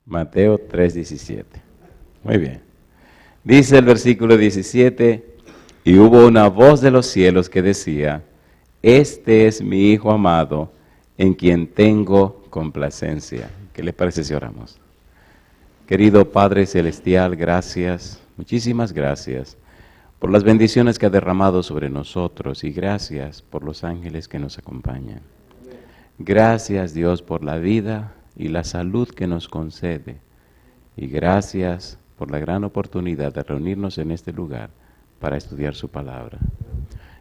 Mateo 3:17. Muy bien. Dice el versículo 17, y hubo una voz de los cielos que decía, este es mi Hijo amado, en quien tengo complacencia. ¿Qué les parece si oramos? Querido Padre Celestial, gracias, muchísimas gracias por las bendiciones que ha derramado sobre nosotros y gracias por los ángeles que nos acompañan. Gracias, Dios, por la vida y la salud que nos concede. Y gracias por la gran oportunidad de reunirnos en este lugar para estudiar su palabra.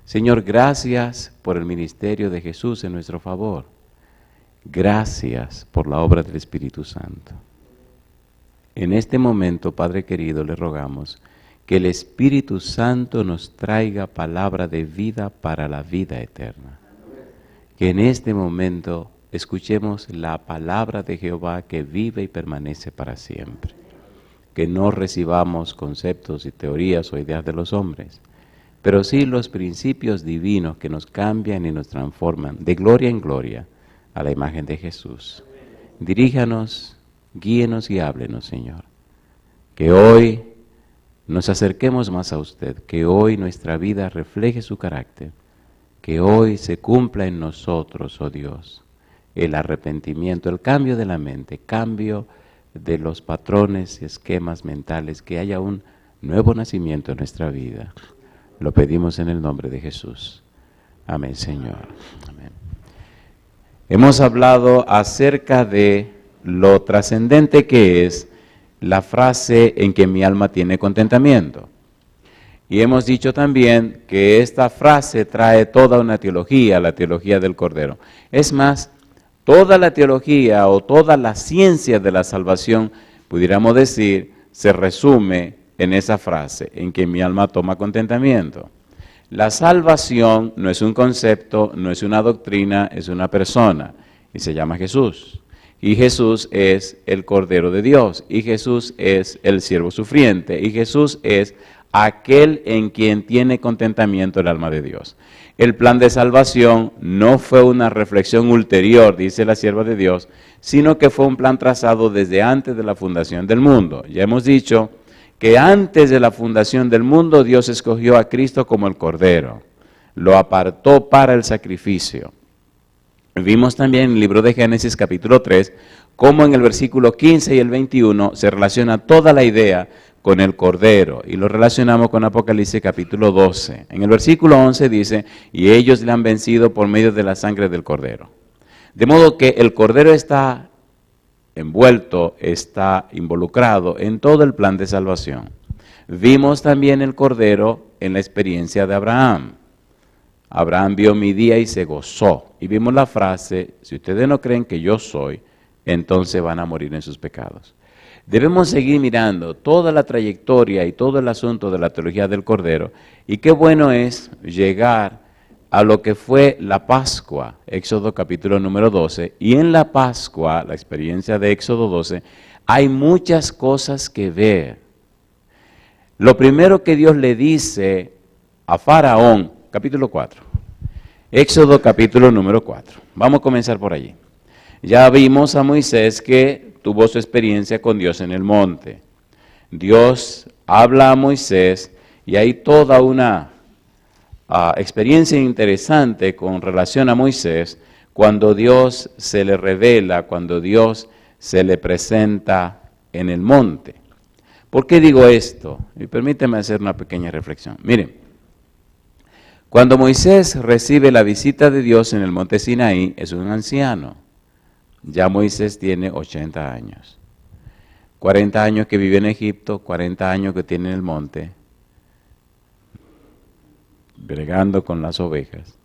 Señor, gracias por el ministerio de Jesús en nuestro favor. Gracias por la obra del Espíritu Santo. En este momento, Padre querido, le rogamos que el Espíritu Santo nos traiga palabra de vida para la vida eterna. Que en este momento escuchemos la palabra de Jehová que vive y permanece para siempre. Que no recibamos conceptos y teorías o ideas de los hombres, pero sí los principios divinos que nos cambian y nos transforman de gloria en gloria a la imagen de Jesús. Diríjanos, guíenos y háblenos, Señor. Que hoy nos acerquemos más a usted, que hoy nuestra vida refleje su carácter, que hoy se cumpla en nosotros, oh Dios, el arrepentimiento, el cambio de la mente, cambio de los patrones y esquemas mentales, que haya un nuevo nacimiento en nuestra vida. Lo pedimos en el nombre de Jesús. Amén, Señor. Amén. Hemos hablado acerca de lo trascendente que es la frase en que mi alma tiene contentamiento. Y hemos dicho también que esta frase trae toda una teología, la teología del Cordero. Es más, toda la teología o toda la ciencia de la salvación, pudiéramos decir, se resume en esa frase, en que mi alma toma contentamiento. La salvación no es un concepto, no es una doctrina, es una persona y se llama Jesús. Y Jesús es el Cordero de Dios, y Jesús es el siervo sufriente, y Jesús es aquel en quien tiene contentamiento el alma de Dios. El plan de salvación no fue una reflexión ulterior, dice la sierva de Dios, sino que fue un plan trazado desde antes de la fundación del mundo. Ya hemos dicho que antes de la fundación del mundo Dios escogió a Cristo como el Cordero, lo apartó para el sacrificio. Vimos también en el libro de Génesis capítulo 3, cómo en el versículo 15 y el 21 se relaciona toda la idea con el Cordero, y lo relacionamos con Apocalipsis capítulo 12. En el versículo 11 dice, y ellos le han vencido por medio de la sangre del Cordero. De modo que el Cordero está envuelto, está involucrado en todo el plan de salvación. Vimos también el Cordero en la experiencia de Abraham. Abraham vio mi día y se gozó. Y vimos la frase, si ustedes no creen que yo soy, entonces van a morir en sus pecados. Debemos seguir mirando toda la trayectoria y todo el asunto de la teología del Cordero. Y qué bueno es llegar a lo que fue la Pascua, Éxodo capítulo número 12. Y en la Pascua, la experiencia de Éxodo 12, hay muchas cosas que ver. Lo primero que Dios le dice a Faraón, capítulo 4. Éxodo capítulo número 4. Vamos a comenzar por allí. Ya vimos a Moisés que tuvo su experiencia con Dios en el monte. Dios habla a Moisés y hay toda una experiencia interesante con relación a Moisés cuando Dios se le revela, cuando Dios se le presenta en el monte. ¿Por qué digo esto? Y permíteme hacer una pequeña reflexión. Miren, cuando Moisés recibe la visita de Dios en el monte Sinaí, es un anciano. Ya Moisés tiene 80 años. 40 años que vive en Egipto, 40 años que tiene en el monte, bregando con las ovejas.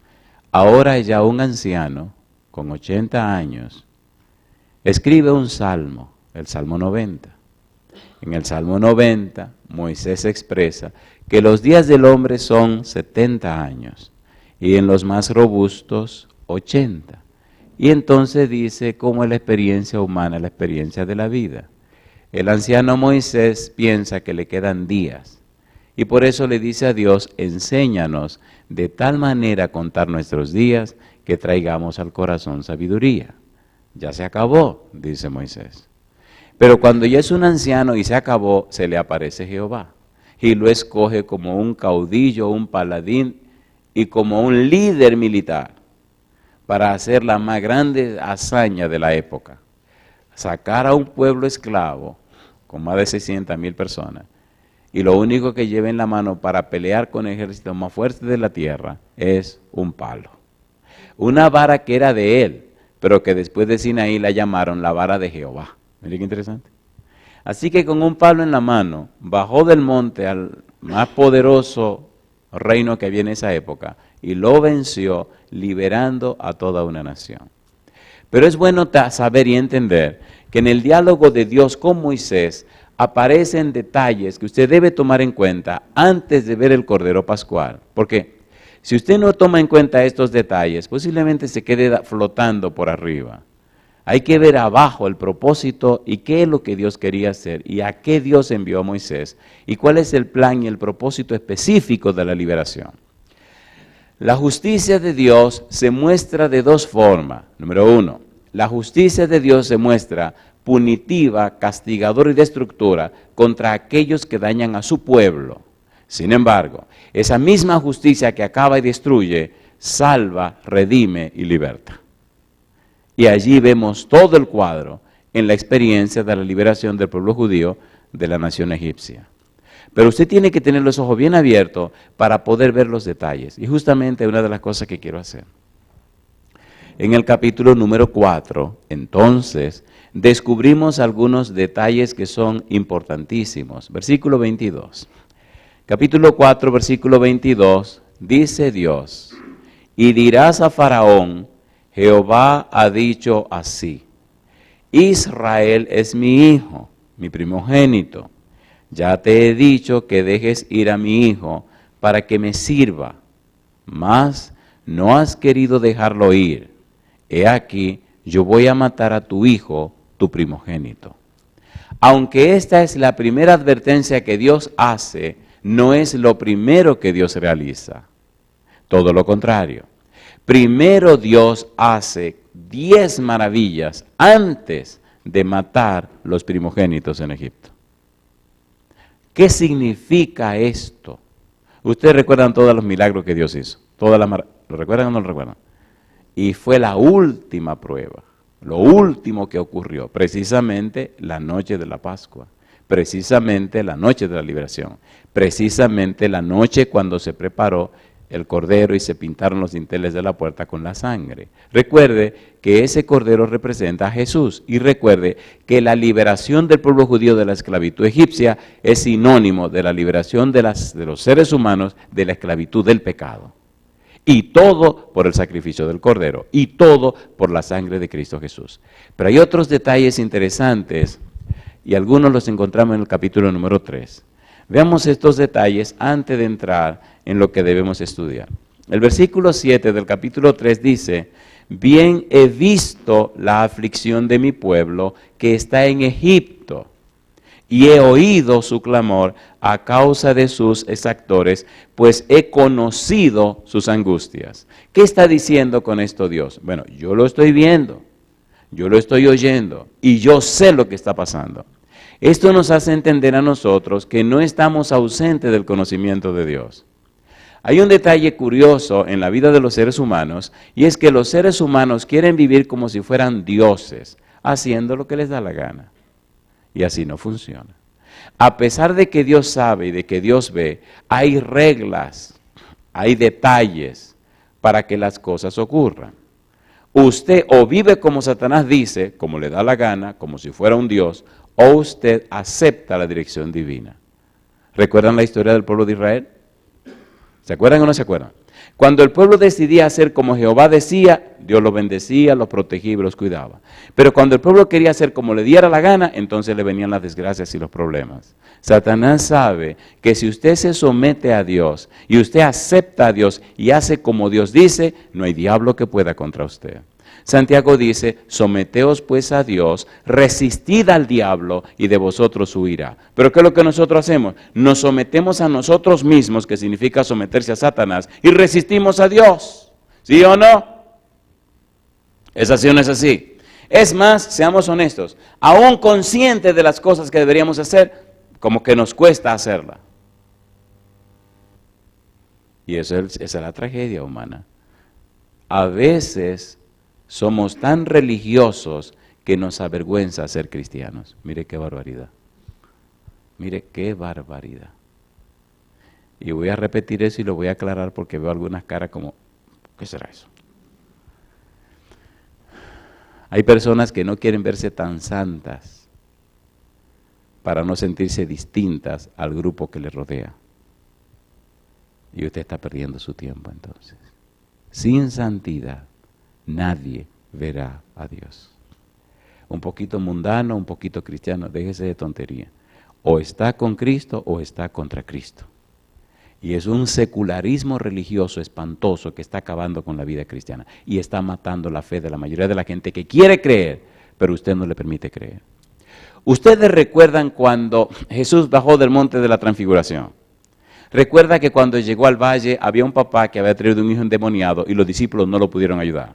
Ahora ya un anciano, con 80 años, escribe un salmo, el Salmo 90. En el Salmo 90, Moisés expresa que los días del hombre son 70 años, y en los más robustos, 80. Y entonces dice cómo es la experiencia humana, la experiencia de la vida. El anciano Moisés piensa que le quedan días, y por eso le dice a Dios, enséñanos de tal manera a contar nuestros días que traigamos al corazón sabiduría. Ya se acabó, dice Moisés. Pero cuando ya es un anciano y se acabó, se le aparece Jehová y lo escoge como un caudillo, un paladín y como un líder militar para hacer la más grande hazaña de la época. Sacar a un pueblo esclavo con más de 600,000 personas y lo único que lleva en la mano para pelear con el ejército más fuerte de la tierra es un palo. Una vara que era de él, pero que después de Sinaí la llamaron la vara de Jehová. Miren qué interesante. Así que con un palo en la mano, bajó del monte al más poderoso reino que había en esa época y lo venció, liberando a toda una nación. Pero es bueno saber y entender que en el diálogo de Dios con Moisés aparecen detalles que usted debe tomar en cuenta antes de ver el Cordero Pascual. Porque si usted no toma en cuenta estos detalles, posiblemente se quede flotando por arriba. Hay que ver abajo el propósito y qué es lo que Dios quería hacer y a qué Dios envió a Moisés y cuál es el plan y el propósito específico de la liberación. La justicia de Dios se muestra de dos formas. Número uno, la justicia de Dios se muestra punitiva, castigadora y destructora contra aquellos que dañan a su pueblo. Sin embargo, esa misma justicia que acaba y destruye, salva, redime y liberta. Y allí vemos todo el cuadro en la experiencia de la liberación del pueblo judío de la nación egipcia. Pero usted tiene que tener los ojos bien abiertos para poder ver los detalles. Y justamente una de las cosas que quiero hacer. En el capítulo número 4, entonces, descubrimos algunos detalles que son importantísimos. Versículo 22. Capítulo 4, versículo 22, dice Dios, y dirás a Faraón, Jehová ha dicho así, Israel es mi hijo, mi primogénito. Ya te he dicho que dejes ir a mi hijo para que me sirva, mas no has querido dejarlo ir. He aquí, yo voy a matar a tu hijo, tu primogénito. Aunque esta es la primera advertencia que Dios hace, no es lo primero que Dios realiza. Todo lo contrario. Primero Dios hace 10 maravillas antes de matar los primogénitos en Egipto. ¿Qué significa esto? Ustedes recuerdan todos los milagros que Dios hizo. ¿Lo recuerdan o no lo recuerdan? Y fue la última prueba, lo último que ocurrió, precisamente la noche de la Pascua, precisamente la noche de la liberación, precisamente la noche cuando se preparó el cordero y se pintaron los dinteles de la puerta con la sangre. Recuerde que ese cordero representa a Jesús y recuerde que la liberación del pueblo judío de la esclavitud egipcia es sinónimo de la liberación de los seres humanos de la esclavitud del pecado. Y todo por el sacrificio del cordero y todo por la sangre de Cristo Jesús. Pero hay otros detalles interesantes y algunos los encontramos en el capítulo número 3. Veamos estos detalles antes de entrar en lo que debemos estudiar. El versículo 7 del capítulo 3 dice, bien he visto la aflicción de mi pueblo que está en Egipto, y he oído su clamor a causa de sus exactores, pues he conocido sus angustias. ¿Qué está diciendo con esto Dios? Bueno, yo lo estoy viendo, yo lo estoy oyendo, y yo sé lo que está pasando. Esto nos hace entender a nosotros que no estamos ausentes del conocimiento de Dios. Hay un detalle curioso en la vida de los seres humanos, y es que los seres humanos quieren vivir como si fueran dioses, haciendo lo que les da la gana. Y así no funciona. A pesar de que Dios sabe y de que Dios ve, hay reglas, hay detalles para que las cosas ocurran. Usted o vive como Satanás dice, como le da la gana, como si fuera un Dios, o usted acepta la dirección divina. ¿Recuerdan la historia del pueblo de Israel? ¿Se acuerdan o no se acuerdan? Cuando el pueblo decidía hacer como Jehová decía, Dios los bendecía, los protegía y los cuidaba. Pero cuando el pueblo quería hacer como le diera la gana, entonces le venían las desgracias y los problemas. Satanás sabe que si usted se somete a Dios y usted acepta a Dios y hace como Dios dice, no hay diablo que pueda contra usted. Santiago dice, someteos pues a Dios, resistid al diablo y de vosotros huirá. Pero ¿qué es lo que nosotros hacemos? Nos sometemos a nosotros mismos, que significa someterse a Satanás, y resistimos a Dios. ¿Sí o no? ¿Es así o no es así? Es más, seamos honestos, aún conscientes de las cosas que deberíamos hacer, como que nos cuesta hacerla. Y esa es la tragedia humana. A veces somos tan religiosos que nos avergüenza ser cristianos. Mire qué barbaridad. Mire qué barbaridad. Y voy a repetir eso y lo voy a aclarar porque veo algunas caras como, ¿qué será eso? Hay personas que no quieren verse tan santas para no sentirse distintas al grupo que les rodea. Y usted está perdiendo su tiempo entonces. Sin santidad, nadie verá a Dios. Un poquito mundano, un poquito cristiano, déjese de tontería. O está con Cristo o está contra Cristo. Y es un secularismo religioso espantoso que está acabando con la vida cristiana y está matando la fe de la mayoría de la gente que quiere creer, pero usted no le permite creer. Ustedes recuerdan cuando Jesús bajó del monte de la transfiguración. Recuerda que cuando llegó al valle había un papá que había traído un hijo endemoniado y los discípulos no lo pudieron ayudar.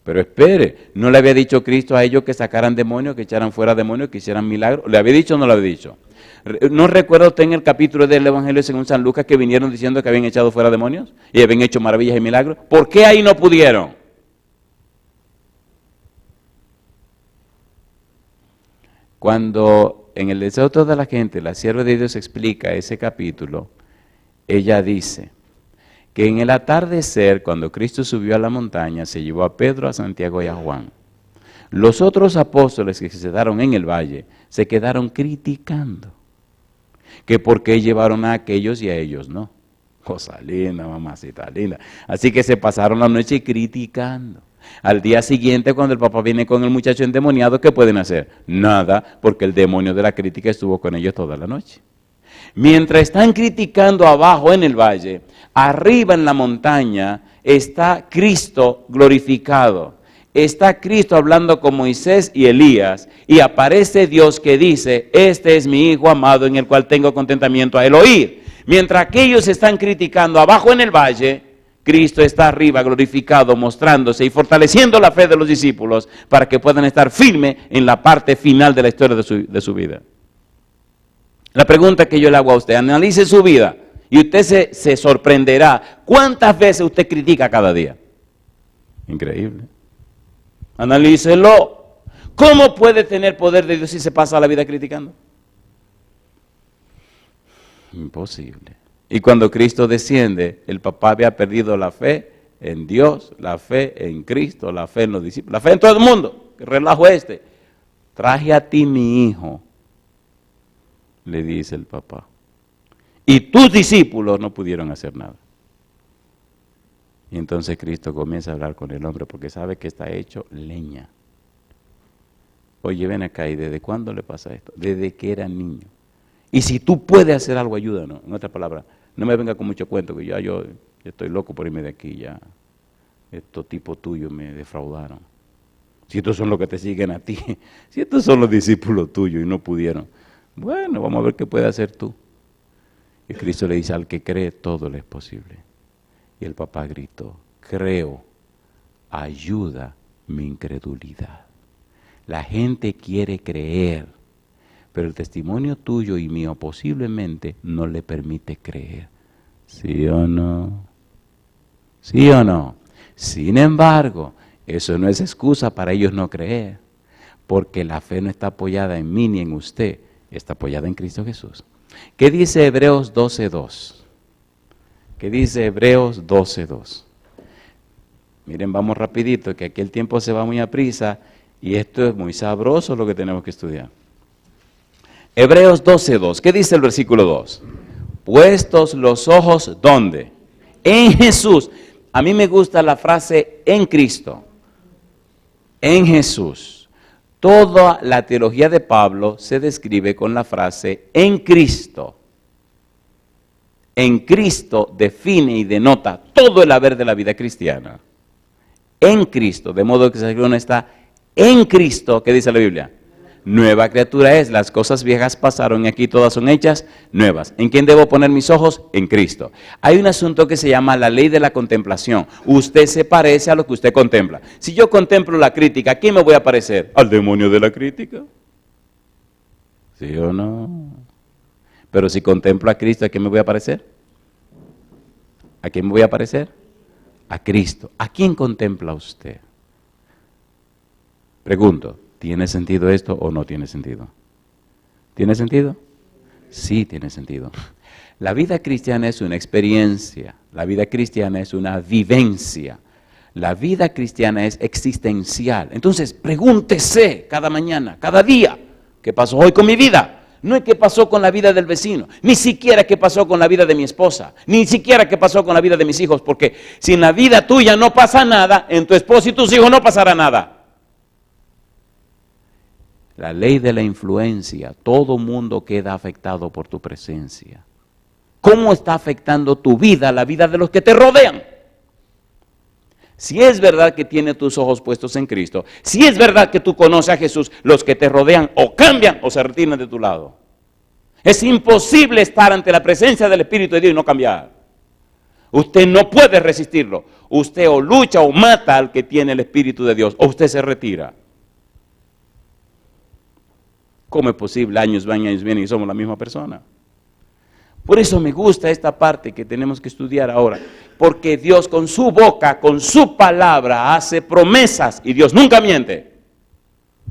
Pero espere, ¿no le había dicho Cristo a ellos que sacaran demonios, que echaran fuera demonios, que hicieran milagros? ¿Le había dicho o no le había dicho? ¿No recuerda usted en el capítulo del Evangelio según San Lucas que vinieron diciendo que habían echado fuera demonios y habían hecho maravillas y milagros? ¿Por qué ahí no pudieron? Cuando en el deseo de toda la gente, la sierva de Dios explica ese capítulo, ella dice que en el atardecer, cuando Cristo subió a la montaña, se llevó a Pedro, a Santiago y a Juan. Los otros apóstoles que se quedaron en el valle se quedaron criticando que por qué llevaron a aquellos y a ellos no. Cosa linda, mamacita linda. Así que se pasaron la noche criticando. Al día siguiente, cuando el papá viene con el muchacho endemoniado, ¿qué pueden hacer? Nada, porque el demonio de la crítica estuvo con ellos toda la noche. Mientras están criticando abajo en el valle, arriba en la montaña está Cristo glorificado. Está Cristo hablando con Moisés y Elías y aparece Dios que dice, este es mi Hijo amado en el cual tengo contentamiento a él oír. Mientras aquellos están criticando abajo en el valle, Cristo está arriba glorificado, mostrándose y fortaleciendo la fe de los discípulos para que puedan estar firmes en la parte final de la historia de su vida. La pregunta que yo le hago a usted, analice su vida y usted se sorprenderá. ¿Cuántas veces usted critica cada día? Increíble. Analícelo. ¿Cómo puede tener poder de Dios si se pasa la vida criticando? Imposible. Y cuando Cristo desciende, el papá había perdido la fe en Dios, la fe en Cristo, la fe en los discípulos, la fe en todo el mundo. ¿Qué relajo este? Traje a ti mi hijo, le dice el papá. Y tus discípulos no pudieron hacer nada. Y entonces Cristo comienza a hablar con el hombre porque sabe que está hecho leña. Oye, ven acá, ¿y desde cuándo le pasa esto? Desde que era niño. Y si tú puedes hacer algo, ayúdanos. En otras palabras, no me venga con mucho cuento, que yo estoy loco por irme de aquí, ya. Estos tipos tuyos me defraudaron. Si estos son los que te siguen a ti, si estos son los discípulos tuyos y no pudieron, bueno, vamos a ver qué puedes hacer tú. Y Cristo le dice, al que cree, todo le es posible. Y el papá gritó, creo, ayuda mi incredulidad. La gente quiere creer, pero el testimonio tuyo y mío posiblemente no le permite creer. ¿Sí o no? ¿Sí o no? Sin embargo, eso no es excusa para ellos no creer, porque la fe no está apoyada en mí ni en usted, está apoyada en Cristo Jesús. ¿Qué dice Hebreos 12:2? ¿Qué dice Hebreos 12:2? Miren, vamos rapidito, que aquí el tiempo se va muy a prisa y esto es muy sabroso lo que tenemos que estudiar. Hebreos 12:2, ¿qué dice el versículo 2? Puestos los ojos, ¿dónde? En Jesús. A mí me gusta la frase en Cristo, en Jesús. Toda la teología de Pablo se describe con la frase en Cristo. En Cristo define y denota todo el haber de la vida cristiana. En Cristo, de modo que si uno está en Cristo, ¿qué dice la Biblia? nueva criatura es. Las cosas viejas pasaron y aquí todas son hechas nuevas. ¿En quién debo poner mis ojos? En Cristo. Hay un asunto que se llama la ley de la contemplación. Usted se parece a lo que usted contempla. Si yo contemplo la crítica, ¿a quién me voy a parecer? ¿Al demonio de la crítica? ¿Sí o no? Pero si contemplo a Cristo, ¿a quién me voy a parecer? ¿A quién me voy a parecer? A Cristo. ¿A quién contempla usted? Pregunto, ¿tiene sentido esto o no tiene sentido? ¿Tiene sentido? Sí tiene sentido. La vida cristiana es una experiencia, la vida cristiana es una vivencia, la vida cristiana es existencial. Entonces, pregúntese cada mañana, cada día, ¿qué pasó hoy con mi vida? No es qué pasó con la vida del vecino, ni siquiera qué pasó con la vida de mi esposa, ni siquiera qué pasó con la vida de mis hijos, porque si en la vida tuya no pasa nada, en tu esposa y tus hijos no pasará nada. La ley de la influencia, todo mundo queda afectado por tu presencia. ¿Cómo está afectando tu vida, la vida de los que te rodean? Si es verdad que tienes tus ojos puestos en Cristo, si es verdad que tú conoces a Jesús, los que te rodean o cambian o se retiran de tu lado. Es imposible estar ante la presencia del Espíritu de Dios y no cambiar. Usted no puede resistirlo. Usted o lucha o mata al que tiene el Espíritu de Dios, o usted se retira. ¿Cómo es posible? Años van, años vienen y somos la misma persona. Por eso me gusta esta parte que tenemos que estudiar ahora, porque Dios con su boca, con su palabra, hace promesas y Dios nunca miente.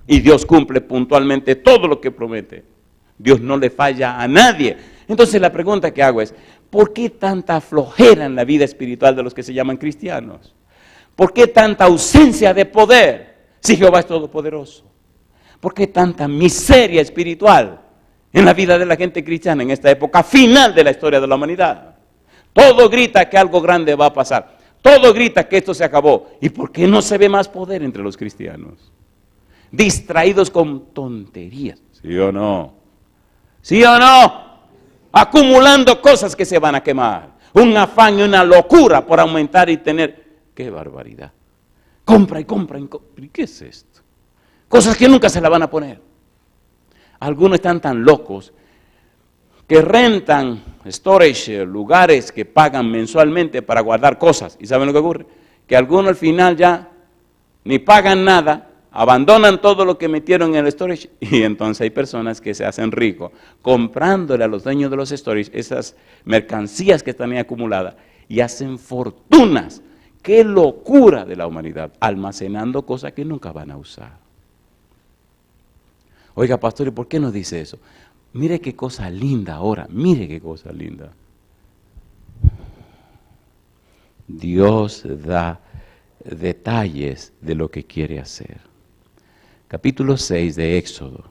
Y Dios cumple puntualmente todo lo que promete. Dios no le falla a nadie. Entonces la pregunta que hago es, ¿por qué tanta flojera en la vida espiritual de los que se llaman cristianos? ¿Por qué tanta ausencia de poder si Jehová es todopoderoso? ¿Por qué tanta miseria espiritual en la vida de la gente cristiana en esta época final de la historia de la humanidad? Todo grita que algo grande va a pasar. Todo grita que esto se acabó. ¿Y por qué no se ve más poder entre los cristianos? Distraídos con tonterías. ¿Sí o no? ¿Sí o no? Acumulando cosas que se van a quemar. Un afán y una locura por aumentar y tener. ¡Qué barbaridad! Compra y compra y compra. ¿Y qué es esto? Cosas que nunca se la van a poner. Algunos están tan locos que rentan storage, lugares que pagan mensualmente para guardar cosas. ¿Y saben lo que ocurre? Que algunos al final ya ni pagan nada, abandonan todo lo que metieron en el storage y entonces hay personas que se hacen ricos comprándole a los dueños de los storage esas mercancías que están ahí acumuladas y hacen fortunas. ¡Qué locura de la humanidad! Almacenando cosas que nunca van a usar. Oiga, pastor, ¿y por qué nos dice eso? Mire qué cosa linda ahora, mire qué cosa linda. Dios da detalles de lo que quiere hacer. Capítulo 6 de Éxodo.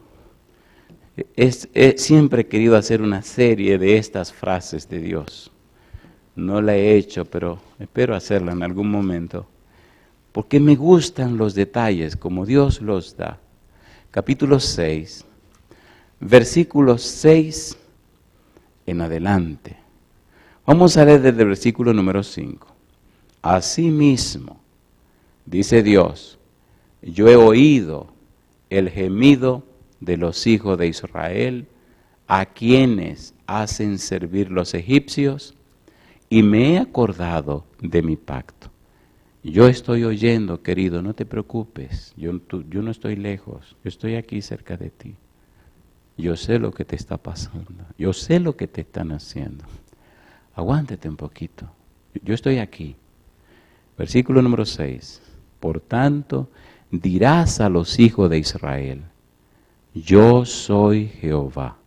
Siempre he querido hacer una serie de estas frases de Dios. No la he hecho, pero espero hacerla en algún momento. Porque me gustan los detalles como Dios los da. Capítulo 6, versículos 6 en adelante. Vamos a leer desde el versículo número 5. Asimismo, dice Dios, yo he oído el gemido de los hijos de Israel, a quienes hacen servir los egipcios, y me he acordado de mi pacto. Yo estoy oyendo, querido, no te preocupes, yo no estoy lejos, yo estoy aquí cerca de ti. Yo sé lo que te está pasando, yo sé lo que te están haciendo. Aguántate un poquito, yo estoy aquí. Versículo número 6. Por tanto, dirás a los hijos de Israel, yo soy Jehová.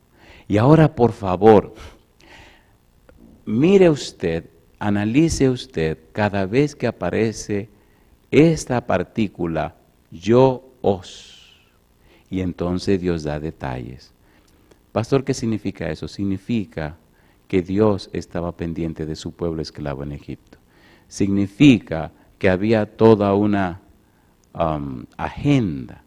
Y ahora, por favor, mire usted, analice usted cada vez que aparece esta partícula, yo os. Y entonces Dios da detalles. Pastor, ¿qué significa eso? Significa que Dios estaba pendiente de su pueblo esclavo en Egipto. Significa que había toda una agenda.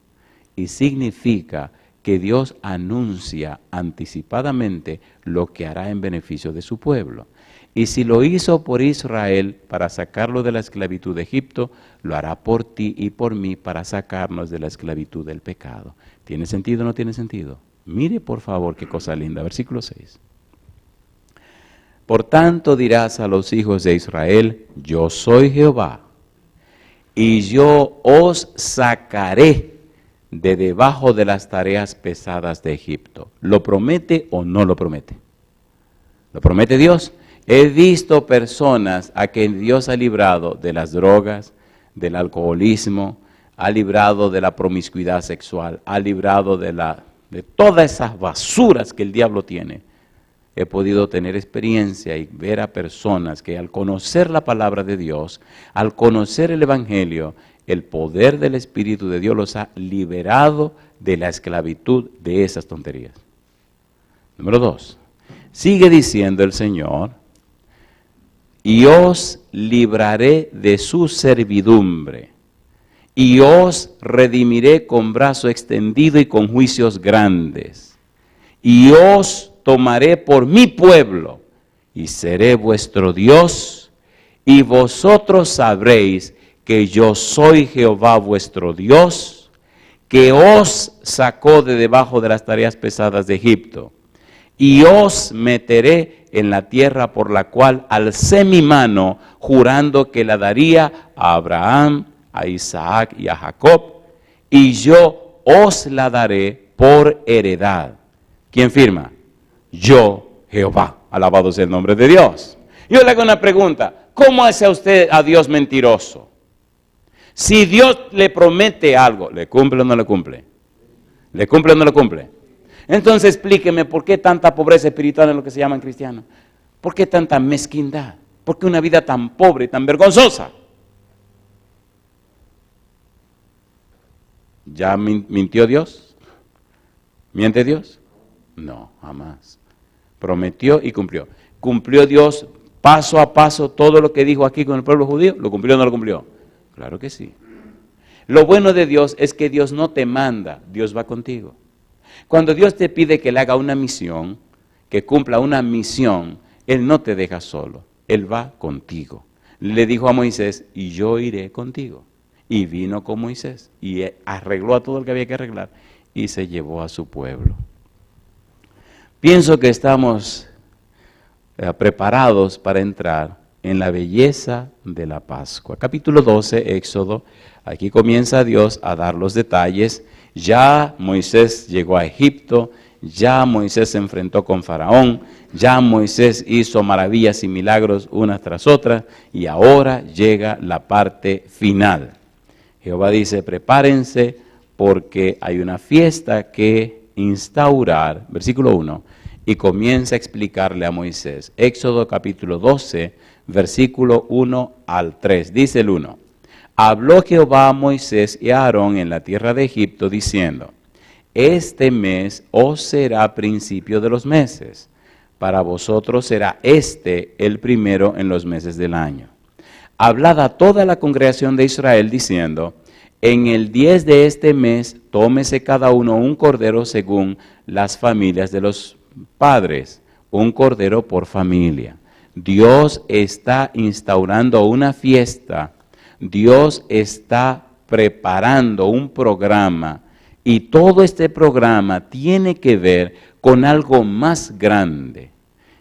Y significa que Dios anuncia anticipadamente lo que hará en beneficio de su pueblo. Y si lo hizo por Israel para sacarlo de la esclavitud de Egipto, lo hará por ti y por mí para sacarnos de la esclavitud del pecado. ¿Tiene sentido o no tiene sentido? Mire por favor qué cosa linda, versículo 6. Por tanto dirás a los hijos de Israel, yo soy Jehová, y yo os sacaré de debajo de las tareas pesadas de Egipto. ¿Lo promete o no lo promete? ¿Lo promete Dios? He visto personas a quien Dios ha librado de las drogas, del alcoholismo, ha librado de la promiscuidad sexual, ha librado de todas esas basuras que el diablo tiene. He podido tener experiencia y ver a personas que al conocer la palabra de Dios, al conocer el Evangelio, el poder del Espíritu de Dios los ha liberado de la esclavitud de esas tonterías. Número 2. Sigue diciendo el Señor, y os libraré de su servidumbre, y os redimiré con brazo extendido y con juicios grandes, y os tomaré por mi pueblo, y seré vuestro Dios, y vosotros sabréis que yo soy Jehová vuestro Dios, que os sacó de debajo de las tareas pesadas de Egipto, y os meteré en la tierra por la cual alcé mi mano, jurando que la daría a Abraham, a Isaac y a Jacob, y yo os la daré por heredad. ¿Quién firma? Yo, Jehová. Alabado sea el nombre de Dios. Yo le hago una pregunta. ¿Cómo hace usted a Dios mentiroso? Si Dios le promete algo, ¿le cumple o no le cumple? ¿Le cumple o no le cumple? Entonces explíqueme por qué tanta pobreza espiritual en lo que se llaman cristianos. ¿Por qué tanta mezquindad? ¿Por qué una vida tan pobre y tan vergonzosa? ¿Ya mintió Dios? ¿Miente Dios? No, jamás. Prometió y cumplió. ¿Cumplió Dios paso a paso todo lo que dijo aquí con el pueblo judío? ¿Lo cumplió o no lo cumplió? Claro que sí. Lo bueno de Dios es que Dios no te manda, Dios va contigo. Cuando Dios te pide que le haga una misión, que cumpla una misión, Él no te deja solo, Él va contigo. Le dijo a Moisés, y yo iré contigo. Y vino con Moisés, y arregló a todo lo que había que arreglar, y se llevó a su pueblo. Pienso que estamos preparados para entrar en la belleza de la Pascua. Capítulo 12, Éxodo, aquí comienza Dios a dar los detalles. Ya Moisés llegó a Egipto, ya Moisés se enfrentó con Faraón, ya Moisés hizo maravillas y milagros unas tras otras, y ahora llega la parte final. Jehová dice, prepárense porque hay una fiesta que instaurar, versículo 1, y comienza a explicarle a Moisés. Éxodo capítulo 12, versículo 1 al 3, dice el 1. Habló Jehová a Moisés y a Aarón en la tierra de Egipto, diciendo, este mes os será principio de los meses, para vosotros será este el primero en los meses del año. Hablad a toda la congregación de Israel, diciendo, en el 10 de este mes, tómese cada uno un cordero según las familias de los padres, un cordero por familia. Dios está instaurando una fiesta, Dios está preparando un programa, y todo este programa tiene que ver con algo más grande.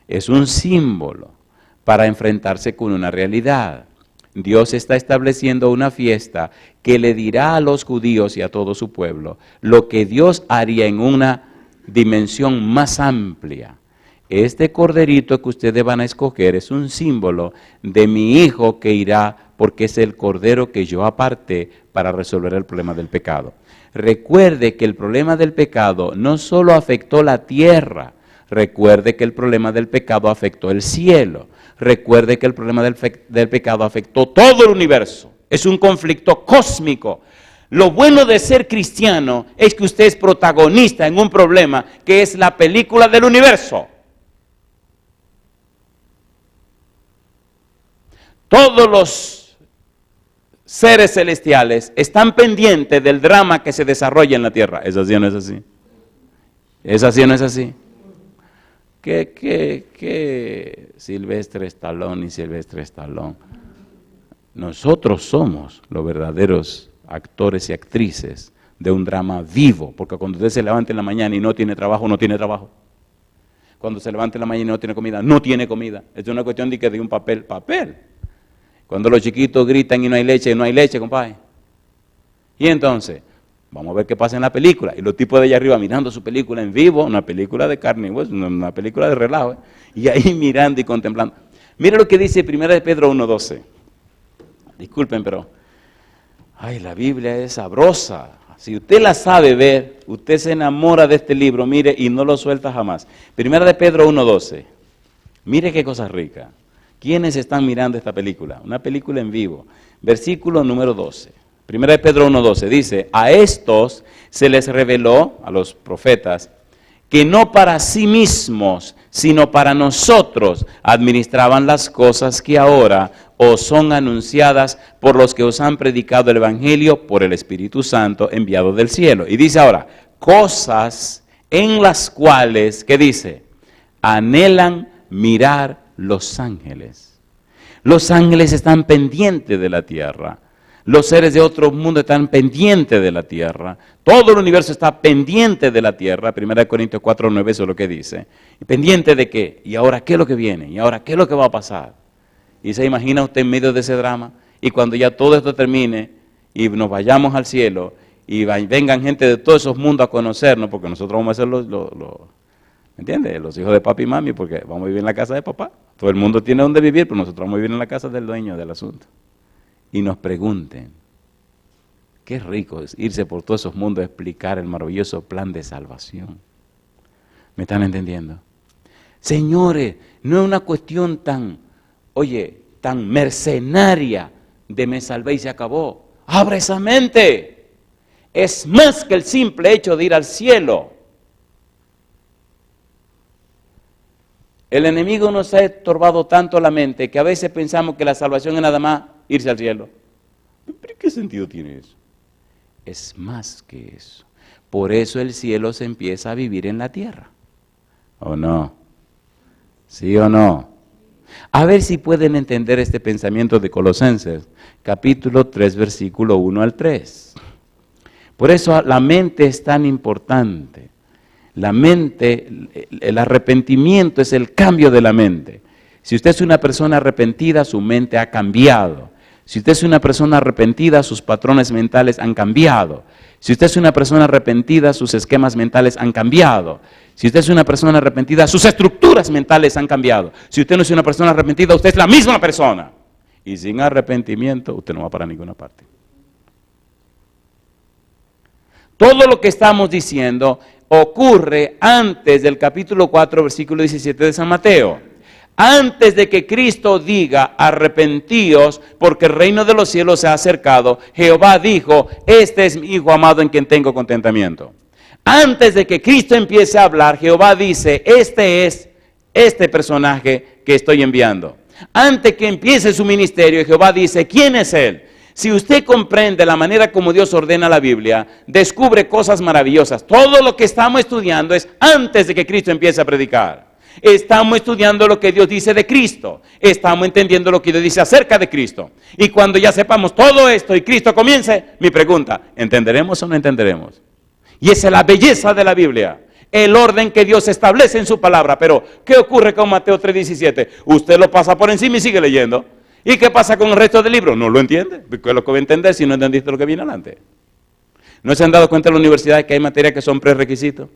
Es un símbolo para enfrentarse con una realidad. Dios está estableciendo una fiesta que le dirá a los judíos y a todo su pueblo lo que Dios haría en una dimensión más amplia. Este corderito que ustedes van a escoger es un símbolo de mi hijo que irá, porque es el cordero que yo aparté para resolver el problema del pecado. Recuerde que el problema del pecado no solo afectó la tierra, recuerde que el problema del pecado afectó el cielo. Recuerde que el problema del pecado afectó todo el universo. Es un conflicto cósmico. Lo bueno de ser cristiano es que usted es protagonista en un problema que es la película del universo. Todos los seres celestiales están pendientes del drama que se desarrolla en la tierra. ¿Es así o no es así? ¿Es así o no es así? ¿Qué Silvestre Stallone y Silvestre Stallone? Nosotros somos los verdaderos actores y actrices de un drama vivo, porque cuando usted se levanta en la mañana y no tiene trabajo, no tiene trabajo. Cuando se levanta en la mañana y no tiene comida, no tiene comida. Es una cuestión de un papel. Cuando los chiquitos gritan y no hay leche, compadre. Y entonces, vamos a ver qué pasa en la película. Y los tipos de allá arriba mirando su película en vivo, una película de carne y hueso, una película de relajo, ¿eh? Y ahí mirando y contemplando. Mira lo que dice 1 de Pedro 1:12. Disculpen, pero la Biblia es sabrosa. Si usted la sabe ver, usted se enamora de este libro, mire, y no lo suelta jamás. 1 de Pedro 1:12. Mire qué cosa rica. ¿Quiénes están mirando esta película? Una película en vivo. Versículo número 12. 1 de Pedro 1:12 dice, a estos se les reveló, a los profetas, que no para sí mismos, sino para nosotros administraban las cosas que ahora os son anunciadas por los que os han predicado el Evangelio por el Espíritu Santo enviado del cielo. Y dice ahora, cosas en las cuales, ¿qué dice? Anhelan mirar los ángeles. Los ángeles están pendientes de la tierra. Los seres de otro mundo están pendientes de la tierra. Todo el universo está pendiente de la tierra. 1 Corintios 4:9, eso es lo que dice. ¿Y pendiente de qué? ¿Y ahora qué es lo que viene? ¿Y ahora qué es lo que va a pasar? Y se imagina usted en medio de ese drama. Y cuando ya todo esto termine y nos vayamos al cielo y vengan gente de todos esos mundos a conocernos, porque nosotros vamos a ser ¿me entiendes? Los hijos de papi y mami, porque vamos a vivir en la casa de papá. Todo el mundo tiene donde vivir, pero nosotros vamos a vivir en la casa del dueño del asunto. Y nos pregunten, qué rico es irse por todos esos mundos a explicar el maravilloso plan de salvación. ¿Me están entendiendo? Señores, no es una cuestión tan mercenaria de me salvé y se acabó. ¡Abre esa mente! Es más que el simple hecho de ir al cielo. El enemigo nos ha estorbado tanto la mente que a veces pensamos que la salvación es nada más irse al cielo. ¿Pero qué sentido tiene eso? Es más que eso. Por eso el cielo se empieza a vivir en la tierra. ¿O no? ¿Sí o no? A ver si pueden entender este pensamiento de Colosenses, capítulo 3, versículo 1 al 3. Por eso la mente es tan importante. La mente, el arrepentimiento es el cambio de la mente. Si usted es una persona arrepentida, su mente ha cambiado. Si usted es una persona arrepentida, sus patrones mentales han cambiado. Si usted es una persona arrepentida, sus esquemas mentales han cambiado. Si usted es una persona arrepentida, sus estructuras mentales han cambiado. Si usted no es una persona arrepentida, usted es la misma persona. Y sin arrepentimiento, usted no va para ninguna parte. Todo lo que estamos diciendo ocurre antes del capítulo 4, versículo 17 de San Mateo. Antes de que Cristo diga, arrepentíos, porque el reino de los cielos se ha acercado, Jehová dijo, este es mi Hijo amado en quien tengo contentamiento. Antes de que Cristo empiece a hablar, Jehová dice, este es este personaje que estoy enviando. Antes que empiece su ministerio, Jehová dice, ¿quién es él? Si usted comprende la manera como Dios ordena la Biblia, descubre cosas maravillosas. Todo lo que estamos estudiando es antes de que Cristo empiece a predicar. Estamos estudiando lo que Dios dice de Cristo. Estamos entendiendo lo que Dios dice acerca de Cristo. Y cuando ya sepamos todo esto y Cristo comience, mi pregunta, ¿entenderemos o no entenderemos? Y esa es la belleza de la Biblia. El orden que Dios establece en su palabra. Pero, ¿qué ocurre con Mateo 3:17? Usted lo pasa por encima y sigue leyendo. ¿Y qué pasa con el resto del libro? No lo entiende. ¿Qué es lo que va a entender si no entendiste lo que viene adelante? ¿No se han dado cuenta en la universidad que hay materias que son prerequisitos?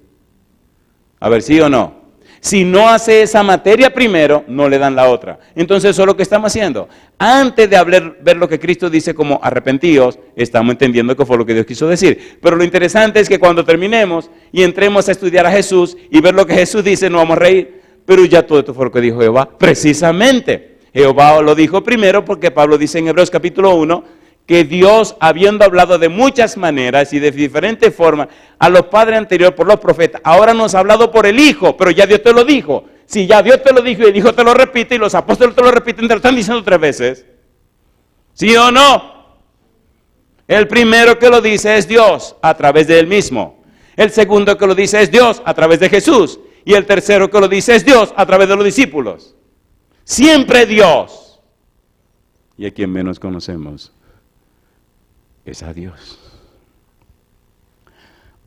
A ver, ¿sí o no? Si no hace esa materia primero, no le dan la otra. Entonces, eso es lo que estamos haciendo. Antes de ver lo que Cristo dice como arrepentíos, estamos entendiendo que fue lo que Dios quiso decir. Pero lo interesante es que cuando terminemos y entremos a estudiar a Jesús y ver lo que Jesús dice, no vamos a reír. Pero ya todo esto fue lo que dijo Jehová. Precisamente, Jehová lo dijo primero porque Pablo dice en Hebreos capítulo 1, que Dios, habiendo hablado de muchas maneras y de diferentes formas a los padres anteriores por los profetas, ahora nos ha hablado por el Hijo, pero ya Dios te lo dijo. Si ya Dios te lo dijo y el Hijo te lo repite y los apóstoles te lo repiten, te lo están diciendo 3 veces. ¿Sí o no? El primero que lo dice es Dios a través de Él mismo. El segundo que lo dice es Dios a través de Jesús. Y el tercero que lo dice es Dios a través de los discípulos. Siempre Dios. Y a quien menos conocemos es a Dios.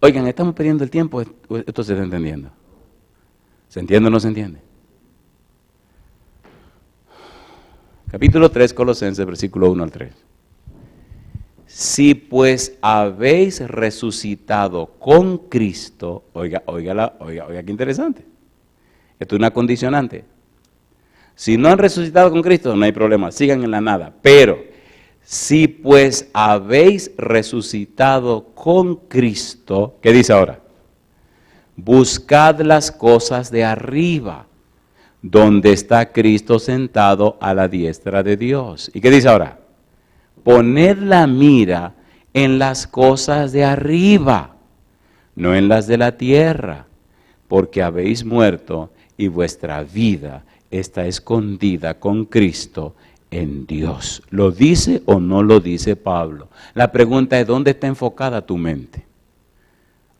Oigan, estamos perdiendo el tiempo. Esto se está entendiendo. ¿Se entiende o no se entiende? Capítulo 3, Colosenses, versículo 1 al 3. Si pues habéis resucitado con Cristo, oiga qué interesante. Esto es una condicionante. Si no han resucitado con Cristo, no hay problema, sigan en la nada. Pero, si pues habéis resucitado con Cristo, ¿qué dice ahora? Buscad las cosas de arriba, donde está Cristo sentado a la diestra de Dios. ¿Y qué dice ahora? Poned la mira en las cosas de arriba, no en las de la tierra, porque habéis muerto y vuestra vida está escondida con Cristo en Dios. ¿Lo dice o no lo dice Pablo? La pregunta es, ¿dónde está enfocada tu mente?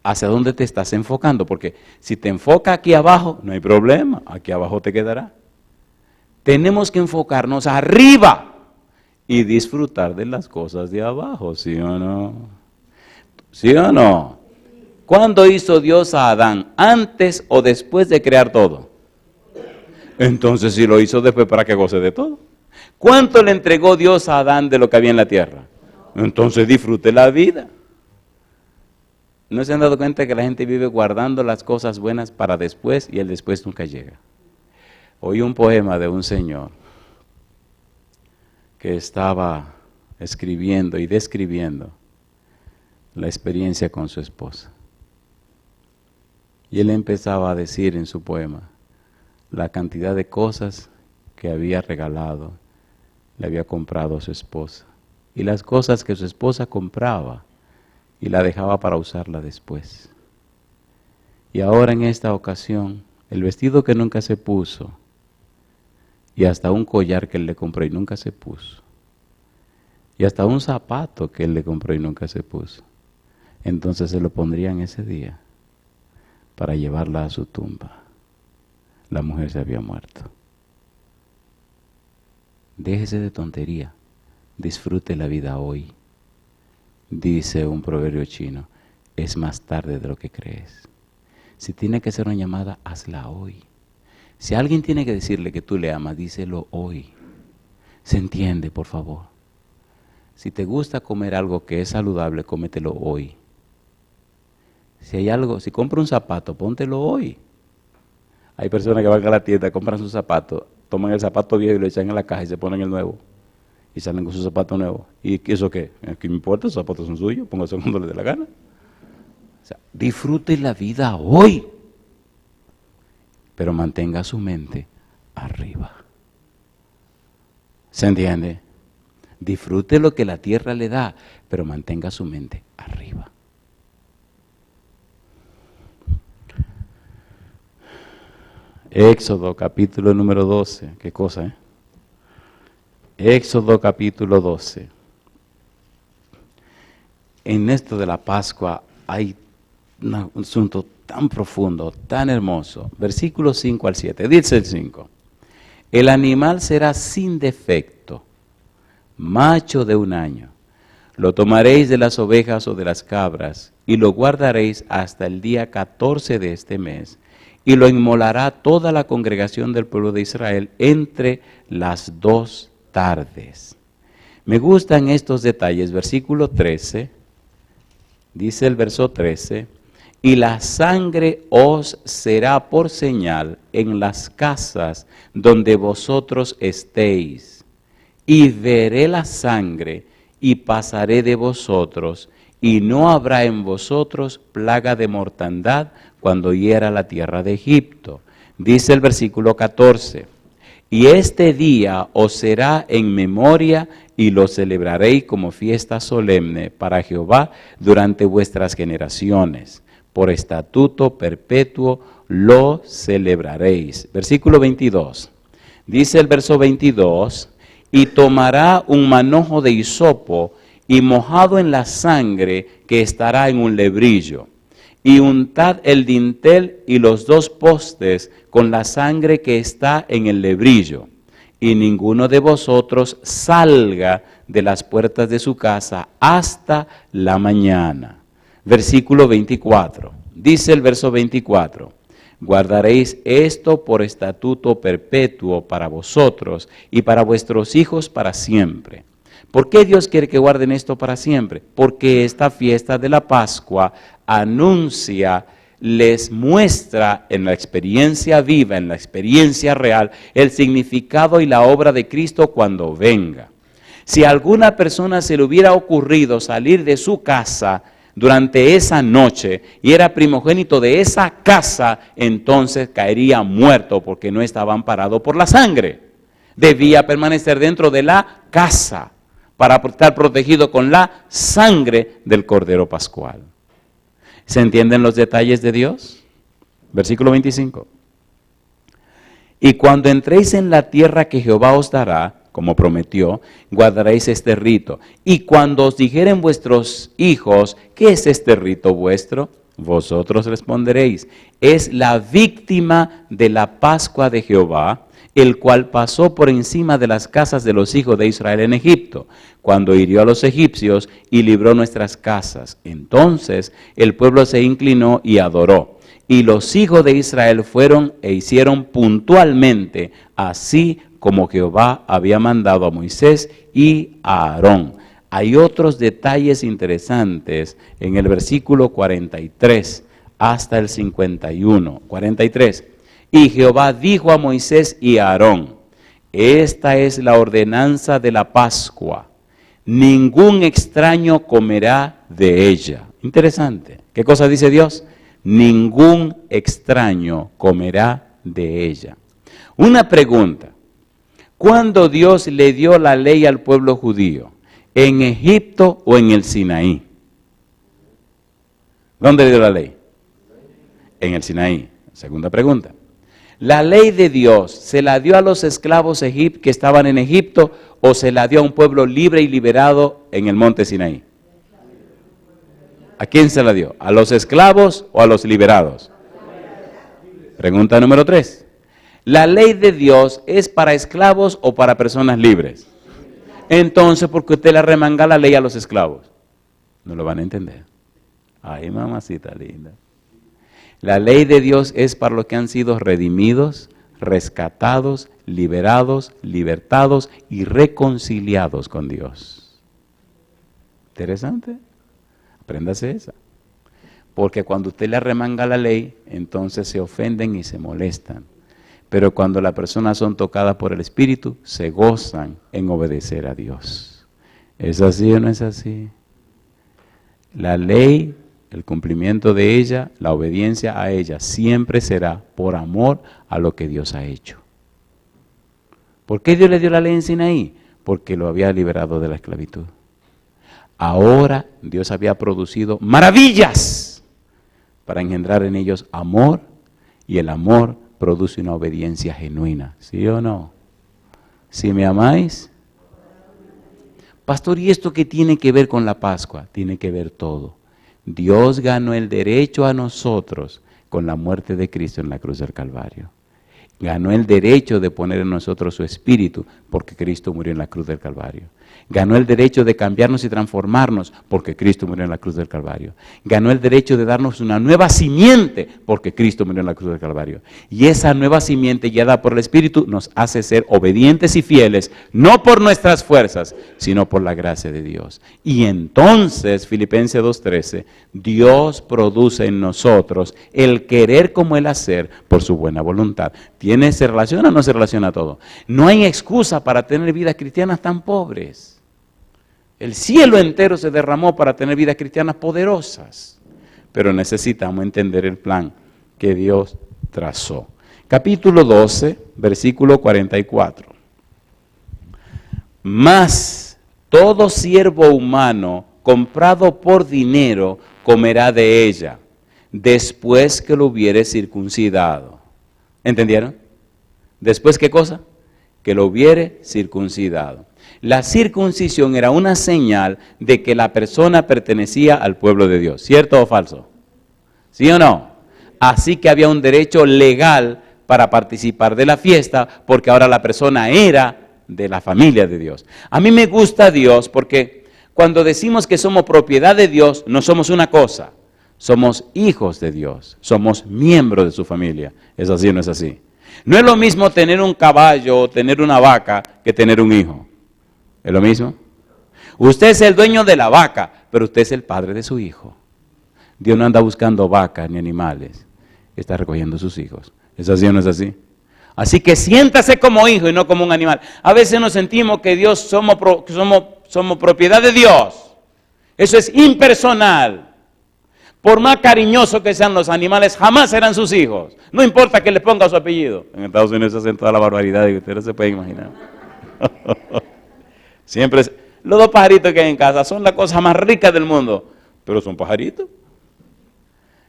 ¿Hacia dónde te estás enfocando? Porque si te enfoca aquí abajo, no hay problema, aquí abajo te quedará. Tenemos que enfocarnos arriba y disfrutar de las cosas de abajo, ¿sí o no? ¿Sí o no? ¿Cuándo hizo Dios a Adán? ¿Antes o después de crear todo? Entonces, si lo hizo después, ¿para que goce de todo? ¿Cuánto le entregó Dios a Adán de lo que había en la tierra? Entonces, disfrute la vida. ¿No se han dado cuenta que la gente vive guardando las cosas buenas para después y el después nunca llega? Oí un poema de un señor que estaba escribiendo y describiendo la experiencia con su esposa. Y él empezaba a decir en su poema la cantidad de cosas que había regalado, le había comprado a su esposa. Y las cosas que su esposa compraba y la dejaba para usarla después. Y ahora en esta ocasión, el vestido que nunca se puso, y hasta un collar que él le compró y nunca se puso, y hasta un zapato que él le compró y nunca se puso, entonces se lo pondrían ese día para llevarla a su tumba. La mujer se había muerto. Déjese de tontería, disfrute la vida hoy. Dice un proverbio chino, es más tarde de lo que crees. Si tiene que hacer una llamada, hazla hoy. Si alguien tiene que decirle que tú le amas, díselo hoy. ¿Se entiende, por favor? Si te gusta comer algo que es saludable, cómetelo hoy. Si hay algo, si compra un zapato, póntelo hoy. Hay personas que van a la tienda, compran su zapato, toman el zapato viejo y lo echan en la caja y se ponen el nuevo. Y salen con su zapato nuevo. ¿Y eso qué? ¿Qué me importa? Los zapatos son suyos, póngase cuando le dé la gana. O sea, disfrute la vida hoy, pero mantenga su mente arriba. ¿Se entiende? Disfrute lo que la tierra le da, pero mantenga su mente arriba. Éxodo capítulo número 12. ¿Qué cosa, Éxodo capítulo 12. En esto de la Pascua hay un asunto tan profundo, tan hermoso. Versículos 5 al 7. Dice el 5. El animal será sin defecto, macho de 1 año. Lo tomaréis de las ovejas o de las cabras y lo guardaréis hasta el día 14 de este mes. Y lo inmolará toda la congregación del pueblo de Israel entre las 2 tardes. Me gustan estos detalles. Versículo 13, dice el verso 13, y la sangre os será por señal en las casas donde vosotros estéis. Y veré la sangre y pasaré de vosotros, y no habrá en vosotros plaga de mortandad cuando hiera la tierra de Egipto. Dice el versículo 14, y este día os será en memoria y lo celebraréis como fiesta solemne para Jehová durante vuestras generaciones. Por estatuto perpetuo lo celebraréis. Versículo 22. Dice el verso 22, y tomará un manojo de hisopo y mojado en la sangre que estará en un lebrillo, y untad el dintel y los 2 postes con la sangre que está en el lebrillo, y ninguno de vosotros salga de las puertas de su casa hasta la mañana. Versículo 24. Dice el verso 24: guardaréis esto por estatuto perpetuo para vosotros y para vuestros hijos para siempre. ¿Por qué Dios quiere que guarden esto para siempre? Porque esta fiesta de la Pascua anuncia, les muestra en la experiencia viva, en la experiencia real, el significado y la obra de Cristo cuando venga. Si a alguna persona se le hubiera ocurrido salir de su casa durante esa noche y era primogénito de esa casa, entonces caería muerto porque no estaba amparado por la sangre. Debía permanecer dentro de la casa para estar protegido con la sangre del Cordero Pascual. ¿Se entienden los detalles de Dios? Versículo 25. Y cuando entréis en la tierra que Jehová os dará, como prometió, guardaréis este rito. Y cuando os dijeren vuestros hijos, ¿qué es este rito vuestro? Vosotros responderéis: es la víctima de la Pascua de Jehová, el cual pasó por encima de las casas de los hijos de Israel en Egipto, cuando hirió a los egipcios y libró nuestras casas. Entonces el pueblo se inclinó y adoró. Y los hijos de Israel fueron e hicieron puntualmente así como Jehová había mandado a Moisés y a Aarón. Hay otros detalles interesantes en el versículo 43 hasta el 51. 43. Y Jehová dijo a Moisés y a Aarón: esta es la ordenanza de la Pascua. Ningún extraño comerá de ella. Interesante. ¿Qué cosa dice Dios? Ningún extraño comerá de ella. Una pregunta. ¿Cuándo Dios le dio la ley al pueblo judío? ¿En Egipto o en el Sinaí? ¿Dónde le dio la ley? En el Sinaí. Segunda pregunta. ¿La ley de Dios se la dio a los esclavos que estaban en Egipto o se la dio a un pueblo libre y liberado en el monte Sinaí? ¿A quién se la dio? ¿A los esclavos o a los liberados? Pregunta número 3. ¿La ley de Dios es para esclavos o para personas libres? Entonces, ¿por qué usted le remanga la ley a los esclavos? No lo van a entender. Ay, mamacita linda. La ley de Dios es para los que han sido redimidos, rescatados, liberados, libertados y reconciliados con Dios. Interesante. Apréndase esa. Porque cuando usted le remanga la ley, entonces se ofenden y se molestan. Pero cuando las personas son tocadas por el Espíritu, se gozan en obedecer a Dios. ¿Es así o no es así? La ley, el cumplimiento de ella, la obediencia a ella, siempre será por amor a lo que Dios ha hecho. ¿Por qué Dios le dio la ley en Sinaí? Porque lo había liberado de la esclavitud. Ahora Dios había producido maravillas para engendrar en ellos amor, y el amor produce una obediencia genuina. ¿Sí o no? Si me amáis. Pastor, ¿y esto qué tiene que ver con la Pascua? Tiene que ver todo. Dios ganó el derecho a nosotros con la muerte de Cristo en la cruz del Calvario. Ganó el derecho de poner en nosotros su Espíritu porque Cristo murió en la cruz del Calvario. Ganó el derecho de cambiarnos y transformarnos porque Cristo murió en la cruz del Calvario. Ganó el derecho de darnos una nueva simiente porque Cristo murió en la cruz del Calvario. Y esa nueva simiente guiada por el Espíritu nos hace ser obedientes y fieles, no por nuestras fuerzas, sino por la gracia de Dios. Y entonces, Filipenses 2:13, Dios produce en nosotros el querer como el hacer por su buena voluntad. ¿Se relaciona o no se relaciona todo? No hay excusa para tener vidas cristianas tan pobres. El cielo entero se derramó para tener vidas cristianas poderosas. Pero necesitamos entender el plan que Dios trazó. Capítulo 12, versículo 44. Mas todo siervo humano comprado por dinero comerá de ella, después que lo hubiere circuncidado. ¿Entendieron? ¿Después qué cosa? Que lo hubiere circuncidado. La circuncisión era una señal de que la persona pertenecía al pueblo de Dios. ¿Cierto o falso? ¿Sí o no? Así que había un derecho legal para participar de la fiesta, porque ahora la persona era de la familia de Dios. A mí me gusta Dios porque cuando decimos que somos propiedad de Dios, no somos una cosa, somos hijos de Dios, somos miembros de su familia. ¿Es así o no es así? No es lo mismo tener un caballo o tener una vaca que tener un hijo. ¿Es lo mismo? Usted es el dueño de la vaca, pero usted es el padre de su hijo. Dios no anda buscando vacas ni animales, está recogiendo sus hijos. ¿Es así o no es así? Así que siéntase como hijo y no como un animal. A veces nos sentimos que Dios somos propiedad de Dios. Eso es impersonal. Por más cariñosos que sean los animales, jamás serán sus hijos. No importa que le ponga su apellido. En Estados Unidos hacen toda la barbaridad que ustedes no se pueden imaginar. Siempre los dos pajaritos que hay en casa son la cosa más rica del mundo, pero son pajaritos.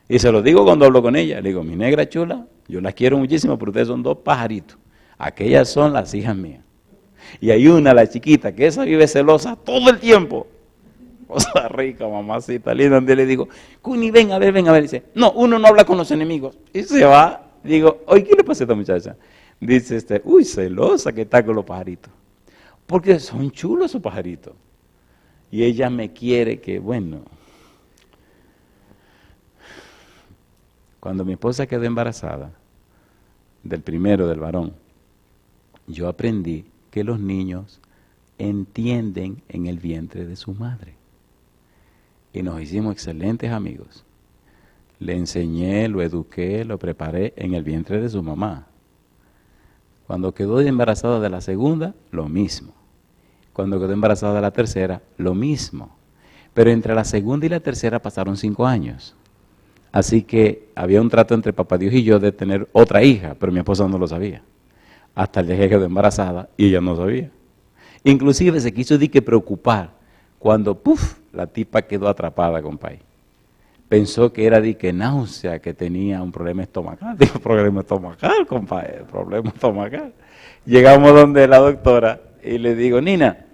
Y se lo digo cuando hablo con ella, le digo, mi negra chula, yo las quiero muchísimo, pero ustedes son dos pajaritos. Aquellas son las hijas mías. Y hay una, la chiquita, que esa vive celosa todo el tiempo. Cosa rica, mamacita linda, donde le digo, Cuni, ven a ver, dice, no, uno no habla con los enemigos. Y se va, digo, oye, ¿qué le pasa a esta muchacha? Dice uy, celosa que está con los pajaritos. Porque son chulos esos pajaritos. Y ella me quiere que, bueno, cuando mi esposa quedó embarazada, del primero, del varón, yo aprendí que los niños entienden en el vientre de su madre. Y nos hicimos excelentes amigos. Le enseñé, lo eduqué, lo preparé en el vientre de su mamá. Cuando quedó embarazada de la segunda, lo mismo. Cuando quedó embarazada de la tercera, lo mismo. Pero entre la segunda y la tercera pasaron 5 años. Así que había un trato entre papá Dios y yo de tener otra hija, pero mi esposa no lo sabía. Hasta el día que quedó embarazada y ella no sabía. Inclusive se quiso preocupar cuando, la tipa quedó atrapada, compadre. Pensó que era náusea, que tenía un problema estomacal. Digo, problema estomacal, compadre, problema estomacal. Llegamos donde la doctora y le digo, Nina,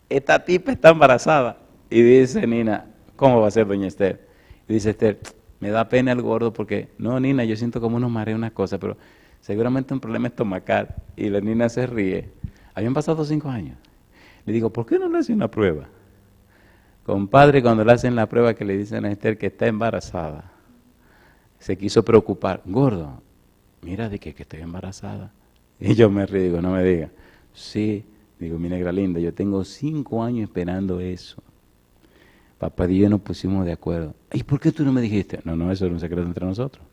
esta tipa está embarazada. Y dice Nina, ¿cómo va a ser, doña Esther? Y dice Esther, me da pena el gordo porque, no, Nina, yo siento como unos mareos, unas cosas, pero seguramente un problema estomacal. Y la Nina se ríe. Habían pasado 5 años. Le digo, ¿por qué no le hace una prueba? Compadre, cuando le hacen la prueba que le dicen a Esther que está embarazada, se quiso preocupar. Gordo, mira, de que estoy embarazada. Y yo me río, digo, no me diga. Sí, digo, mi negra linda, yo tengo 5 años esperando eso. Papá y yo nos pusimos de acuerdo. ¿Y por qué tú no me dijiste? No, eso era un secreto entre nosotros.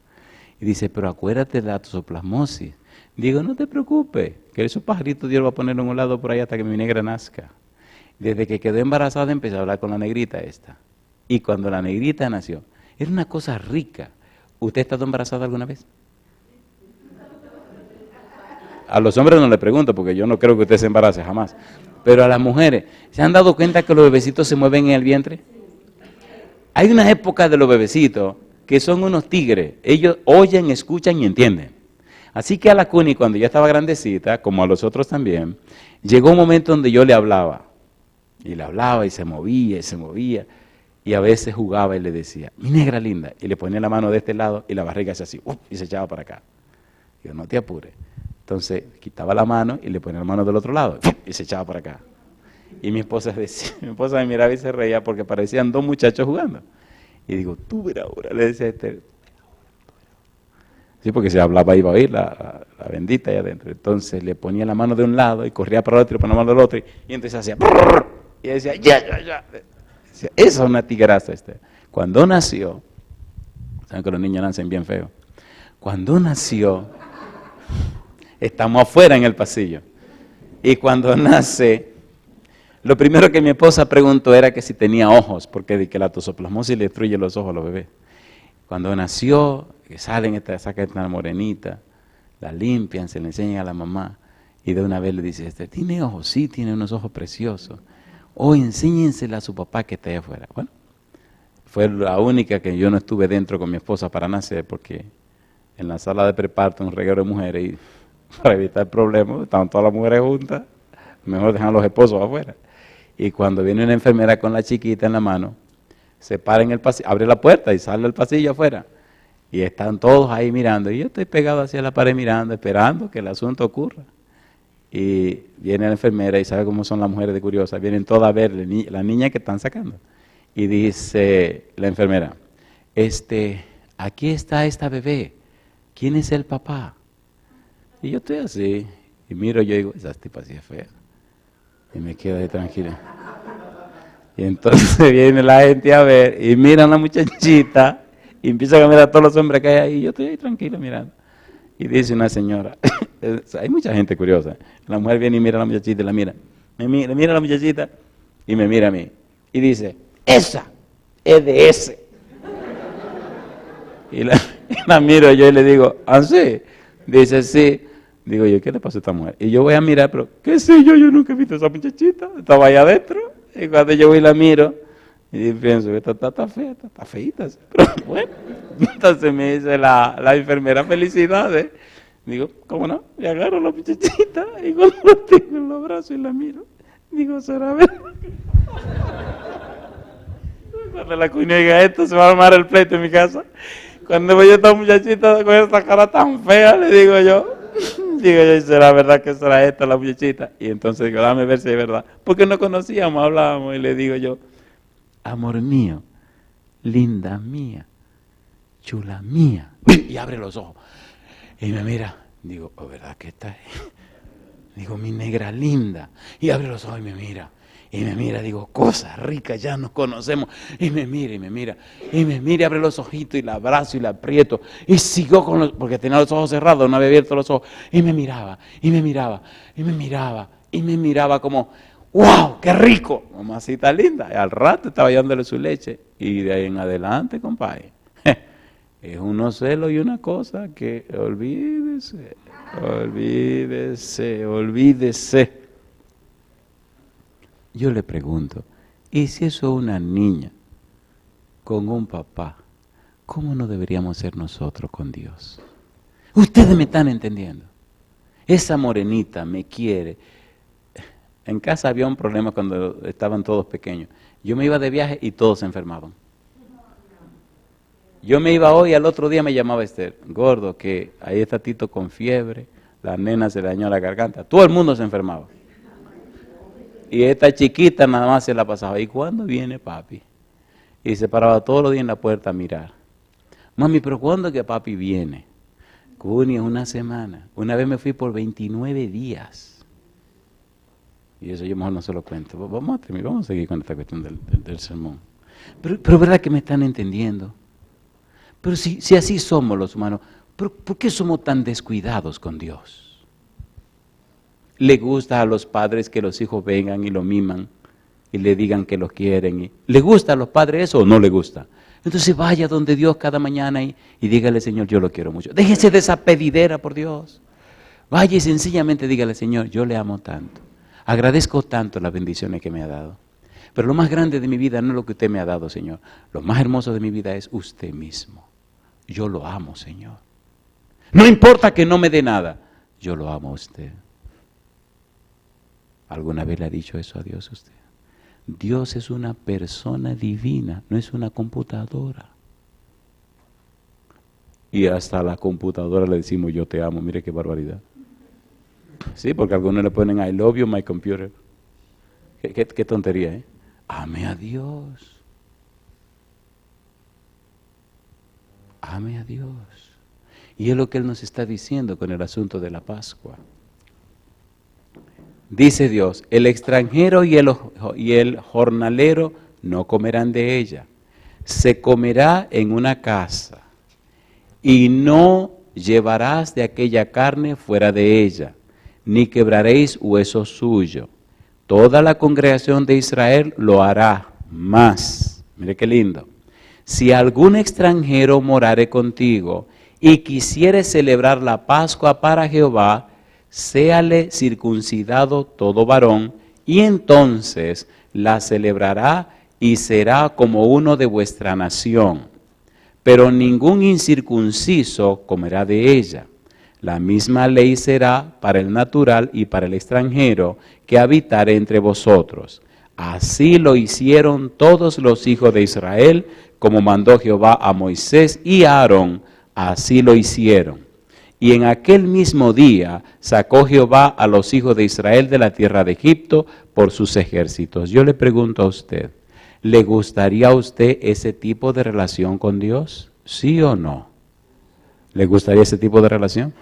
Y dice, pero acuérdate de la toxoplasmosis. Digo, no te preocupes, que esos pajaritos Dios lo va a poner en un lado por ahí hasta que mi negra nazca. Desde que quedó embarazada empecé a hablar con la negrita esta. Y cuando la negrita nació, era una cosa rica. ¿Usted ha estado embarazada alguna vez? A los hombres no le pregunto, porque yo no creo que usted se embarace jamás. Pero a las mujeres, ¿se han dado cuenta que los bebecitos se mueven en el vientre? Hay una época de los bebecitos que son unos tigres. Ellos oyen, escuchan y entienden. Así que a la Cuni, cuando ya estaba grandecita, como a los otros también, llegó un momento donde yo le hablaba. Y le hablaba y se movía y se movía. Y a veces jugaba y le decía, mi negra linda. Y le ponía la mano de este lado y la barriga se así, y se echaba para acá. Digo, no te apures. Entonces quitaba la mano y le ponía la mano del otro lado y se echaba para acá. Y mi esposa me miraba y se reía porque parecían 2 muchachos jugando. Y digo, tú verás ahora, le decía a Esther. Sí, porque si hablaba iba a oír la bendita ahí adentro. Entonces le ponía la mano de un lado y corría para el otro y le ponía la mano del otro. Y entonces hacía, y decía, ya. Decía, esa es una tigraza, Esther. Cuando nació, saben que los niños nacen bien feos. Cuando nació, estamos afuera en el pasillo. Y cuando nace, lo primero que mi esposa preguntó era que si tenía ojos, porque de que la toxoplasmosis le destruye los ojos a los bebés. Cuando nació, que saca esta morenita, la limpian, se le enseñan a la mamá, y de una vez le dice, ¿tiene ojos? Sí, tiene unos ojos preciosos. Enséñensela a su papá que está allá afuera. Bueno, fue la única que yo no estuve dentro con mi esposa para nacer, porque en la sala de preparto un reguero de mujeres, y para evitar problemas, estaban todas las mujeres juntas, mejor dejan a los esposos afuera. Y cuando viene una enfermera con la chiquita en la mano, se para en el pasillo, abre la puerta y sale al pasillo afuera. Y están todos ahí mirando. Y yo estoy pegado hacia la pared mirando, esperando que el asunto ocurra. Y viene la enfermera y sabe cómo son las mujeres de curiosas. Vienen todas a ver la niña que están sacando. Y dice la enfermera, aquí está esta bebé. ¿Quién es el papá? Y yo estoy así. Y miro yo y digo, esa tipa así es fea. Y me quedo ahí tranquilo. Y entonces viene la gente a ver y miran a la muchachita y empiezan a mirar a todos los hombres que hay ahí. Y yo estoy ahí tranquilo mirando. Y dice una señora, hay mucha gente curiosa. La mujer viene y mira a la muchachita y la mira. Mira a la muchachita y me mira a mí. Y dice, esa es de ese. Y la miro yo y le digo, ¿ah, sí? Dice, sí. Digo yo, ¿qué le pasó a esta mujer? Y yo voy a mirar, pero ¿qué sé yo? Yo nunca he visto a esa muchachita. Estaba allá adentro. Y cuando yo voy y la miro, y pienso, esta está fea, está feíta. Pero bueno, entonces me dice la enfermera, felicidades. Digo, ¿cómo no? Y agarro a la muchachita y cuando la tengo en los brazos y la miro, digo, ¿será verdad? Cuando la cuña diga esto, se va a armar el pleito en mi casa. Cuando veo a esta muchachita con esta cara tan fea, le digo yo, ¿será verdad que será esta la muchachita? Y entonces digo, dame ver si es verdad. Porque no conocíamos, hablábamos y le digo yo, amor mío, linda mía, chula mía. Y abre los ojos. Y me mira, digo, ¿oh, verdad que está ahí? Digo, mi negra linda. Y abre los ojos y me mira. Y me mira, digo, cosas ricas, ya nos conocemos. Y me mira, y me mira. Y me mira, abre los ojitos y la abrazo y la aprieto. Y sigo con los, porque tenía los ojos cerrados, no había abierto los ojos. Y me miraba, y me miraba, y me miraba, y me miraba como, ¡wow! ¡Qué rico! Mamacita linda. Y al rato estaba dándole su leche. Y de ahí en adelante, compadre, es unos celos y una cosa que olvídese, olvídese, olvídese. Yo le pregunto, ¿y si eso es una niña con un papá? ¿Cómo no deberíamos ser nosotros con Dios? Ustedes me están entendiendo. Esa morenita me quiere. En casa había un problema cuando estaban todos pequeños. Yo me iba de viaje y todos se enfermaban. Yo me iba hoy y al otro día me llamaba Esther, gordo, que ahí está Tito con fiebre, la nena se le dañó la garganta, todo el mundo se enfermaba. Y esta chiquita nada más se la pasaba. ¿Y cuándo viene papi? Y se paraba todos los días en la puerta a mirar. Mami, ¿pero cuándo es que papi viene? Junio, una semana. Una vez me fui por 29 días. Y eso yo mejor no se lo cuento. Vamos a seguir con esta cuestión del sermón. Pero ¿verdad que me están entendiendo? Pero si así somos los humanos, ¿por qué somos tan descuidados con Dios? Le gusta a los padres que los hijos vengan y lo miman y le digan que los quieren. ¿Le gusta a los padres eso o no le gusta? Entonces vaya donde Dios cada mañana y dígale, Señor, yo lo quiero mucho. Déjese de esa pedidera, por Dios. Vaya y sencillamente dígale, Señor, yo le amo tanto. Agradezco tanto las bendiciones que me ha dado. Pero lo más grande de mi vida no es lo que usted me ha dado, Señor. Lo más hermoso de mi vida es usted mismo. Yo lo amo, Señor. No importa que no me dé nada, yo lo amo a usted. ¿Alguna vez le ha dicho eso a Dios usted? Dios es una persona divina, no es una computadora. Y hasta a la computadora le decimos yo te amo, mire qué barbaridad. Sí, porque algunos le ponen I love you, my computer. Qué tontería, ¿eh? Ame a Dios. Ame a Dios. Y es lo que Él nos está diciendo con el asunto de la Pascua. Dice Dios, el extranjero y el jornalero no comerán de ella. Se comerá en una casa y no llevarás de aquella carne fuera de ella, ni quebraréis hueso suyo. Toda la congregación de Israel lo hará más. Mire qué lindo. Si algún extranjero morare contigo y quisiere celebrar la Pascua para Jehová, séale circuncidado todo varón, y entonces la celebrará y será como uno de vuestra nación. Pero ningún incircunciso comerá de ella. La misma ley será para el natural y para el extranjero que habitare entre vosotros. Así lo hicieron todos los hijos de Israel, como mandó Jehová a Moisés y a Aarón, Así lo hicieron. Y en aquel mismo día sacó Jehová a los hijos de Israel de la tierra de Egipto por sus ejércitos. Yo le pregunto a usted, ¿le gustaría a usted ese tipo de relación con Dios? ¿Sí o no? ¿Le gustaría ese tipo de relación?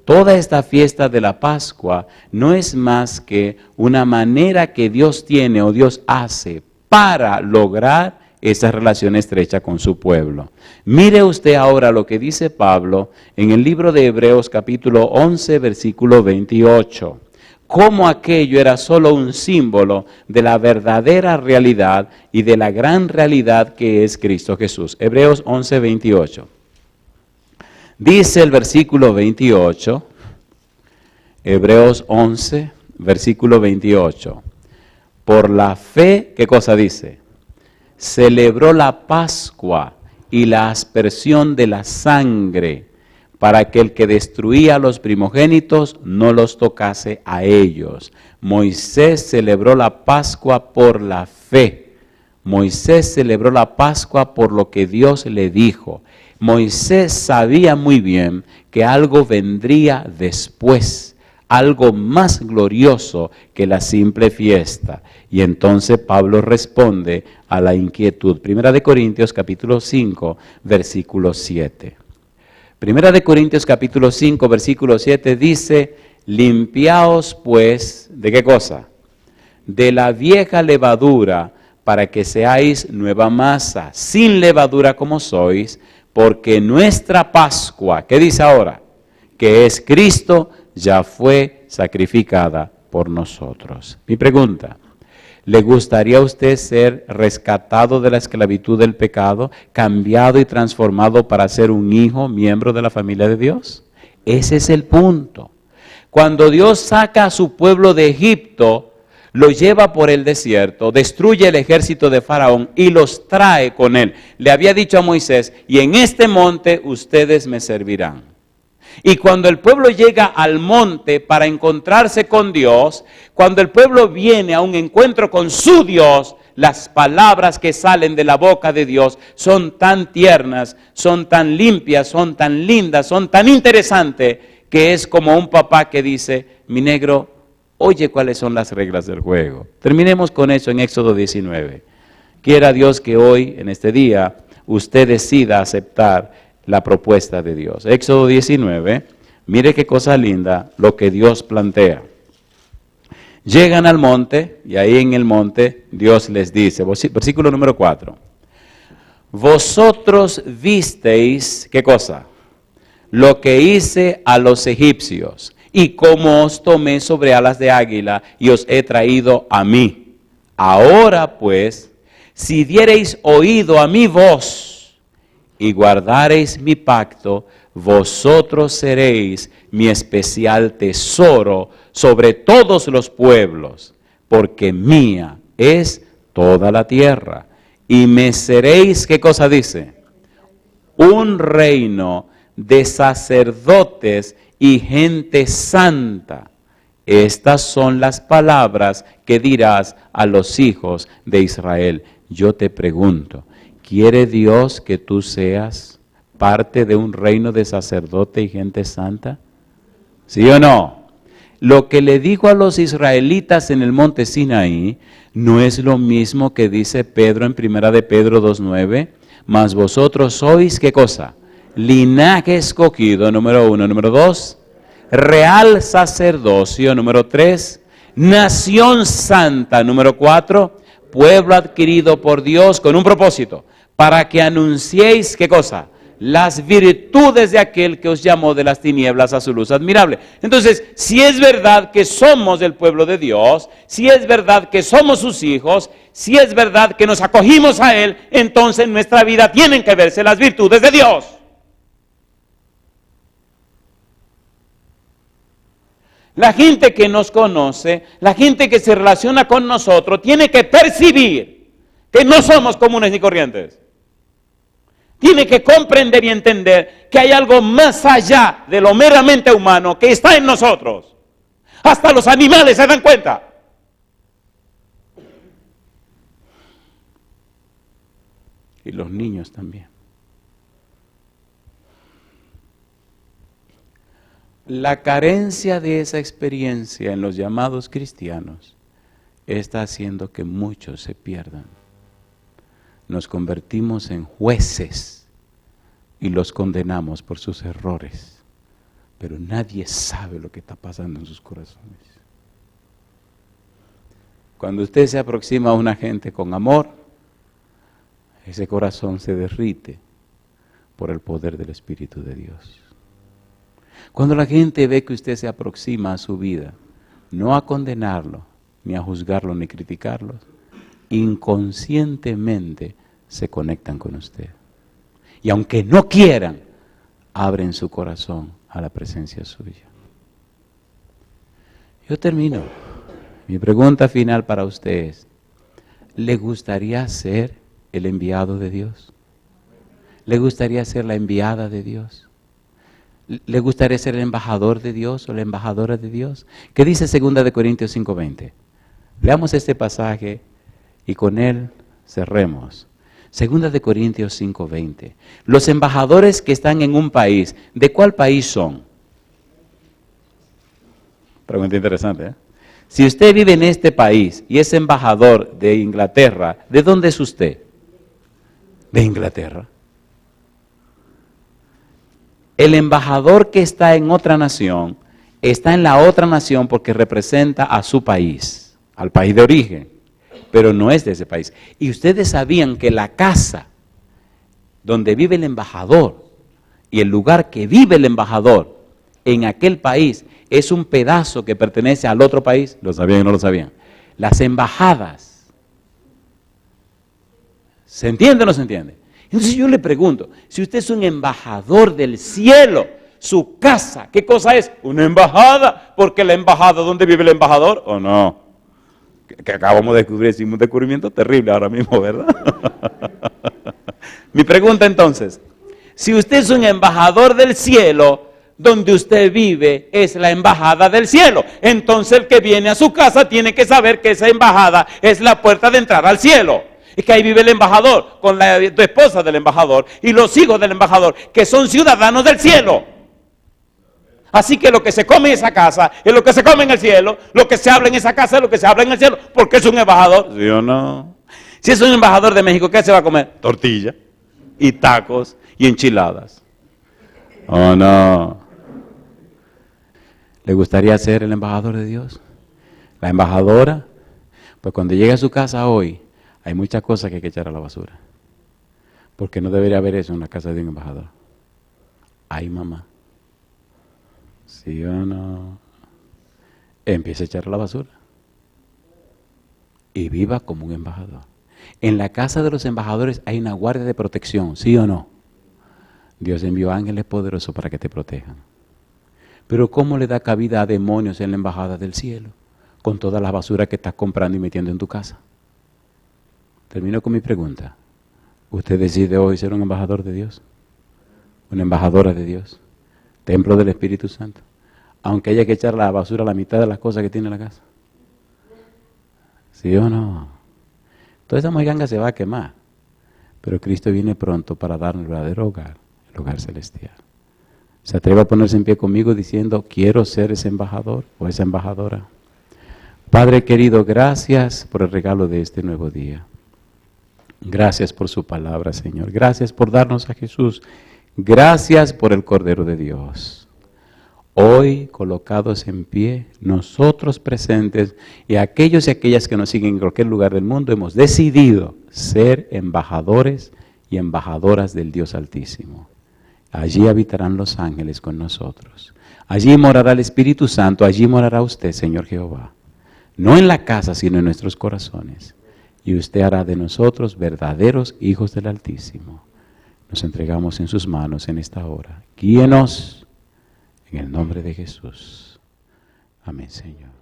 Toda esta fiesta de la Pascua no es más que una manera que Dios tiene o Dios hace para lograr esa relación estrecha con su pueblo. Mire usted ahora lo que dice Pablo en el libro de Hebreos capítulo 11, versículo 28. Cómo aquello era solo un símbolo de la verdadera realidad y de la gran realidad que es Cristo Jesús. Hebreos 11, 28. Dice el versículo 28, Hebreos 11, versículo 28. Por la fe, ¿qué cosa dice? Celebró la Pascua y la aspersión de la sangre, para que el que destruía a los primogénitos no los tocase a ellos. Moisés celebró la Pascua por la fe. Moisés celebró la Pascua por lo que Dios le dijo. Moisés sabía muy bien que algo vendría después, algo más glorioso que la simple fiesta. Y entonces Pablo responde a la inquietud. Primera de Corintios capítulo 5, versículo 7. Primera de Corintios capítulo 5, versículo 7 dice, limpiaos pues, ¿de qué cosa? De la vieja levadura, para que seáis nueva masa, sin levadura como sois, porque nuestra Pascua, ¿qué dice ahora? Que es Cristo, ya fue sacrificada por nosotros. Mi pregunta, ¿le gustaría a usted ser rescatado de la esclavitud del pecado, cambiado y transformado para ser un hijo, miembro de la familia de Dios? Ese es el punto. Cuando Dios saca a su pueblo de Egipto, lo lleva por el desierto, destruye el ejército de Faraón y los trae con él. Le había dicho a Moisés, y en este monte ustedes me servirán. Y cuando el pueblo llega al monte para encontrarse con Dios, cuando el pueblo viene a un encuentro con su Dios, las palabras que salen de la boca de Dios son tan tiernas, son tan limpias, son tan lindas, son tan interesantes, que es como un papá que dice, mi negro, oye cuáles son las reglas del juego. Terminemos con eso en Éxodo 19. Quiera Dios que hoy, en este día, usted decida aceptar la propuesta de Dios. Éxodo 19, mire qué cosa linda lo que Dios plantea. Llegan al monte y ahí en el monte Dios les dice, versículo número 4. Vosotros visteis, ¿qué cosa? Lo que hice a los egipcios y cómo os tomé sobre alas de águila y os he traído a mí. Ahora pues, si diereis oído a mi voz y guardareis mi pacto, vosotros seréis mi especial tesoro sobre todos los pueblos, porque mía es toda la tierra. Y me seréis, ¿qué cosa dice? Un reino de sacerdotes y gente santa. Estas son las palabras que dirás a los hijos de Israel. Yo te pregunto, ¿quiere Dios que tú seas parte de un reino de sacerdote y gente santa? ¿Sí o no? Lo que le dijo a los israelitas en el monte Sinaí no es lo mismo que dice Pedro en primera de Pedro 2:9, mas vosotros sois, ¿qué cosa? Linaje escogido, número 1. Número 2, real sacerdocio, número 3, nación santa, número 4, pueblo adquirido por Dios con un propósito, para que anunciéis, ¿qué cosa? Las virtudes de aquel que os llamó de las tinieblas a su luz admirable. Entonces, si es verdad que somos del pueblo de Dios, si es verdad que somos sus hijos, si es verdad que nos acogimos a Él, entonces en nuestra vida tienen que verse las virtudes de Dios. La gente que nos conoce, la gente que se relaciona con nosotros, tiene que percibir que no somos comunes ni corrientes. Tiene que comprender y entender que hay algo más allá de lo meramente humano que está en nosotros. Hasta los animales se dan cuenta. Y los niños también. La carencia de esa experiencia en los llamados cristianos está haciendo que muchos se pierdan. Nos convertimos en jueces y los condenamos por sus errores, pero nadie sabe lo que está pasando en sus corazones. Cuando usted se aproxima a una gente con amor, ese corazón se derrite por el poder del Espíritu de Dios. Cuando la gente ve que usted se aproxima a su vida, no a condenarlo, ni a juzgarlo, ni criticarlo, inconscientemente se conectan con usted. Y aunque no quieran, abren su corazón a la presencia suya. Yo termino. Mi pregunta final para usted es, ¿le gustaría ser el enviado de Dios? ¿Le gustaría ser la enviada de Dios? ¿Le gustaría ser el embajador de Dios o la embajadora de Dios? ¿Qué dice 2 Corintios 5:20? Leamos este pasaje y con él cerremos. 2 Corintios 5:20. Los embajadores que están en un país, ¿de cuál país son? Pregunta interesante, ¿eh? Si usted vive en este país y es embajador de Inglaterra, ¿de dónde es usted? De Inglaterra. El embajador que está en otra nación, está en la otra nación porque representa a su país, al país de origen, pero no es de ese país. Y ustedes sabían que la casa donde vive el embajador y el lugar que vive el embajador en aquel país es un pedazo que pertenece al otro país. ¿Lo sabían o no lo sabían? Las embajadas. ¿Se entiende o no se entiende? Entonces yo le pregunto, si usted es un embajador del cielo, su casa, ¿qué cosa es? Una embajada, porque la embajada, ¿dónde vive el embajador? ¿O no? Que acabamos de descubrir, hicimos un descubrimiento terrible ahora mismo, ¿verdad? Mi pregunta entonces, si usted es un embajador del cielo, donde usted vive es la embajada del cielo. Entonces el que viene a su casa tiene que saber que esa embajada es la puerta de entrada al cielo. Es que ahí vive el embajador con la esposa del embajador y los hijos del embajador, que son ciudadanos del cielo. Así que lo que se come en esa casa es lo que se come en el cielo, lo que se habla en esa casa es lo que se habla en el cielo, porque es un embajador. ¿Sí o no? Si es un embajador de México, ¿qué se va a comer? Tortilla y tacos y enchiladas. ¿O no? ¿Le gustaría ser el embajador de Dios? ¿La embajadora? Pues cuando llegue a su casa hoy, hay muchas cosas que hay que echar a la basura. Porque no debería haber eso en la casa de un embajador. Ay, mamá. ¿Sí o no? Empieza a echar a la basura. Y viva como un embajador. En la casa de los embajadores hay una guardia de protección, ¿sí o no? Dios envió ángeles poderosos para que te protejan. Pero ¿cómo le da cabida a demonios en la embajada del cielo? Con toda la basura que estás comprando y metiendo en tu casa. Termino con mi pregunta. ¿Usted decide hoy ser un embajador de Dios? ¿Una embajadora de Dios? ¿Templo del Espíritu Santo? Aunque haya que echar la basura a la mitad de las cosas que tiene en la casa. ¿Sí o no? Toda esa moiganga se va a quemar. Pero Cristo viene pronto para darnos el verdadero hogar, el hogar celestial. ¿Se atreve a ponerse en pie conmigo diciendo, quiero ser ese embajador o esa embajadora? Padre querido, gracias por el regalo de este nuevo día. Gracias por su palabra, Señor. Gracias por darnos a Jesús. Gracias por el Cordero de Dios. Hoy, colocados en pie, nosotros presentes y aquellos y aquellas que nos siguen en cualquier lugar del mundo, hemos decidido ser embajadores y embajadoras del Dios Altísimo. Allí habitarán los ángeles con nosotros. Allí morará el Espíritu Santo, allí morará usted, Señor Jehová. No en la casa, sino en nuestros corazones. Y usted hará de nosotros verdaderos hijos del Altísimo. Nos entregamos en sus manos en esta hora. Guíenos en el nombre de Jesús. Amén, Señor.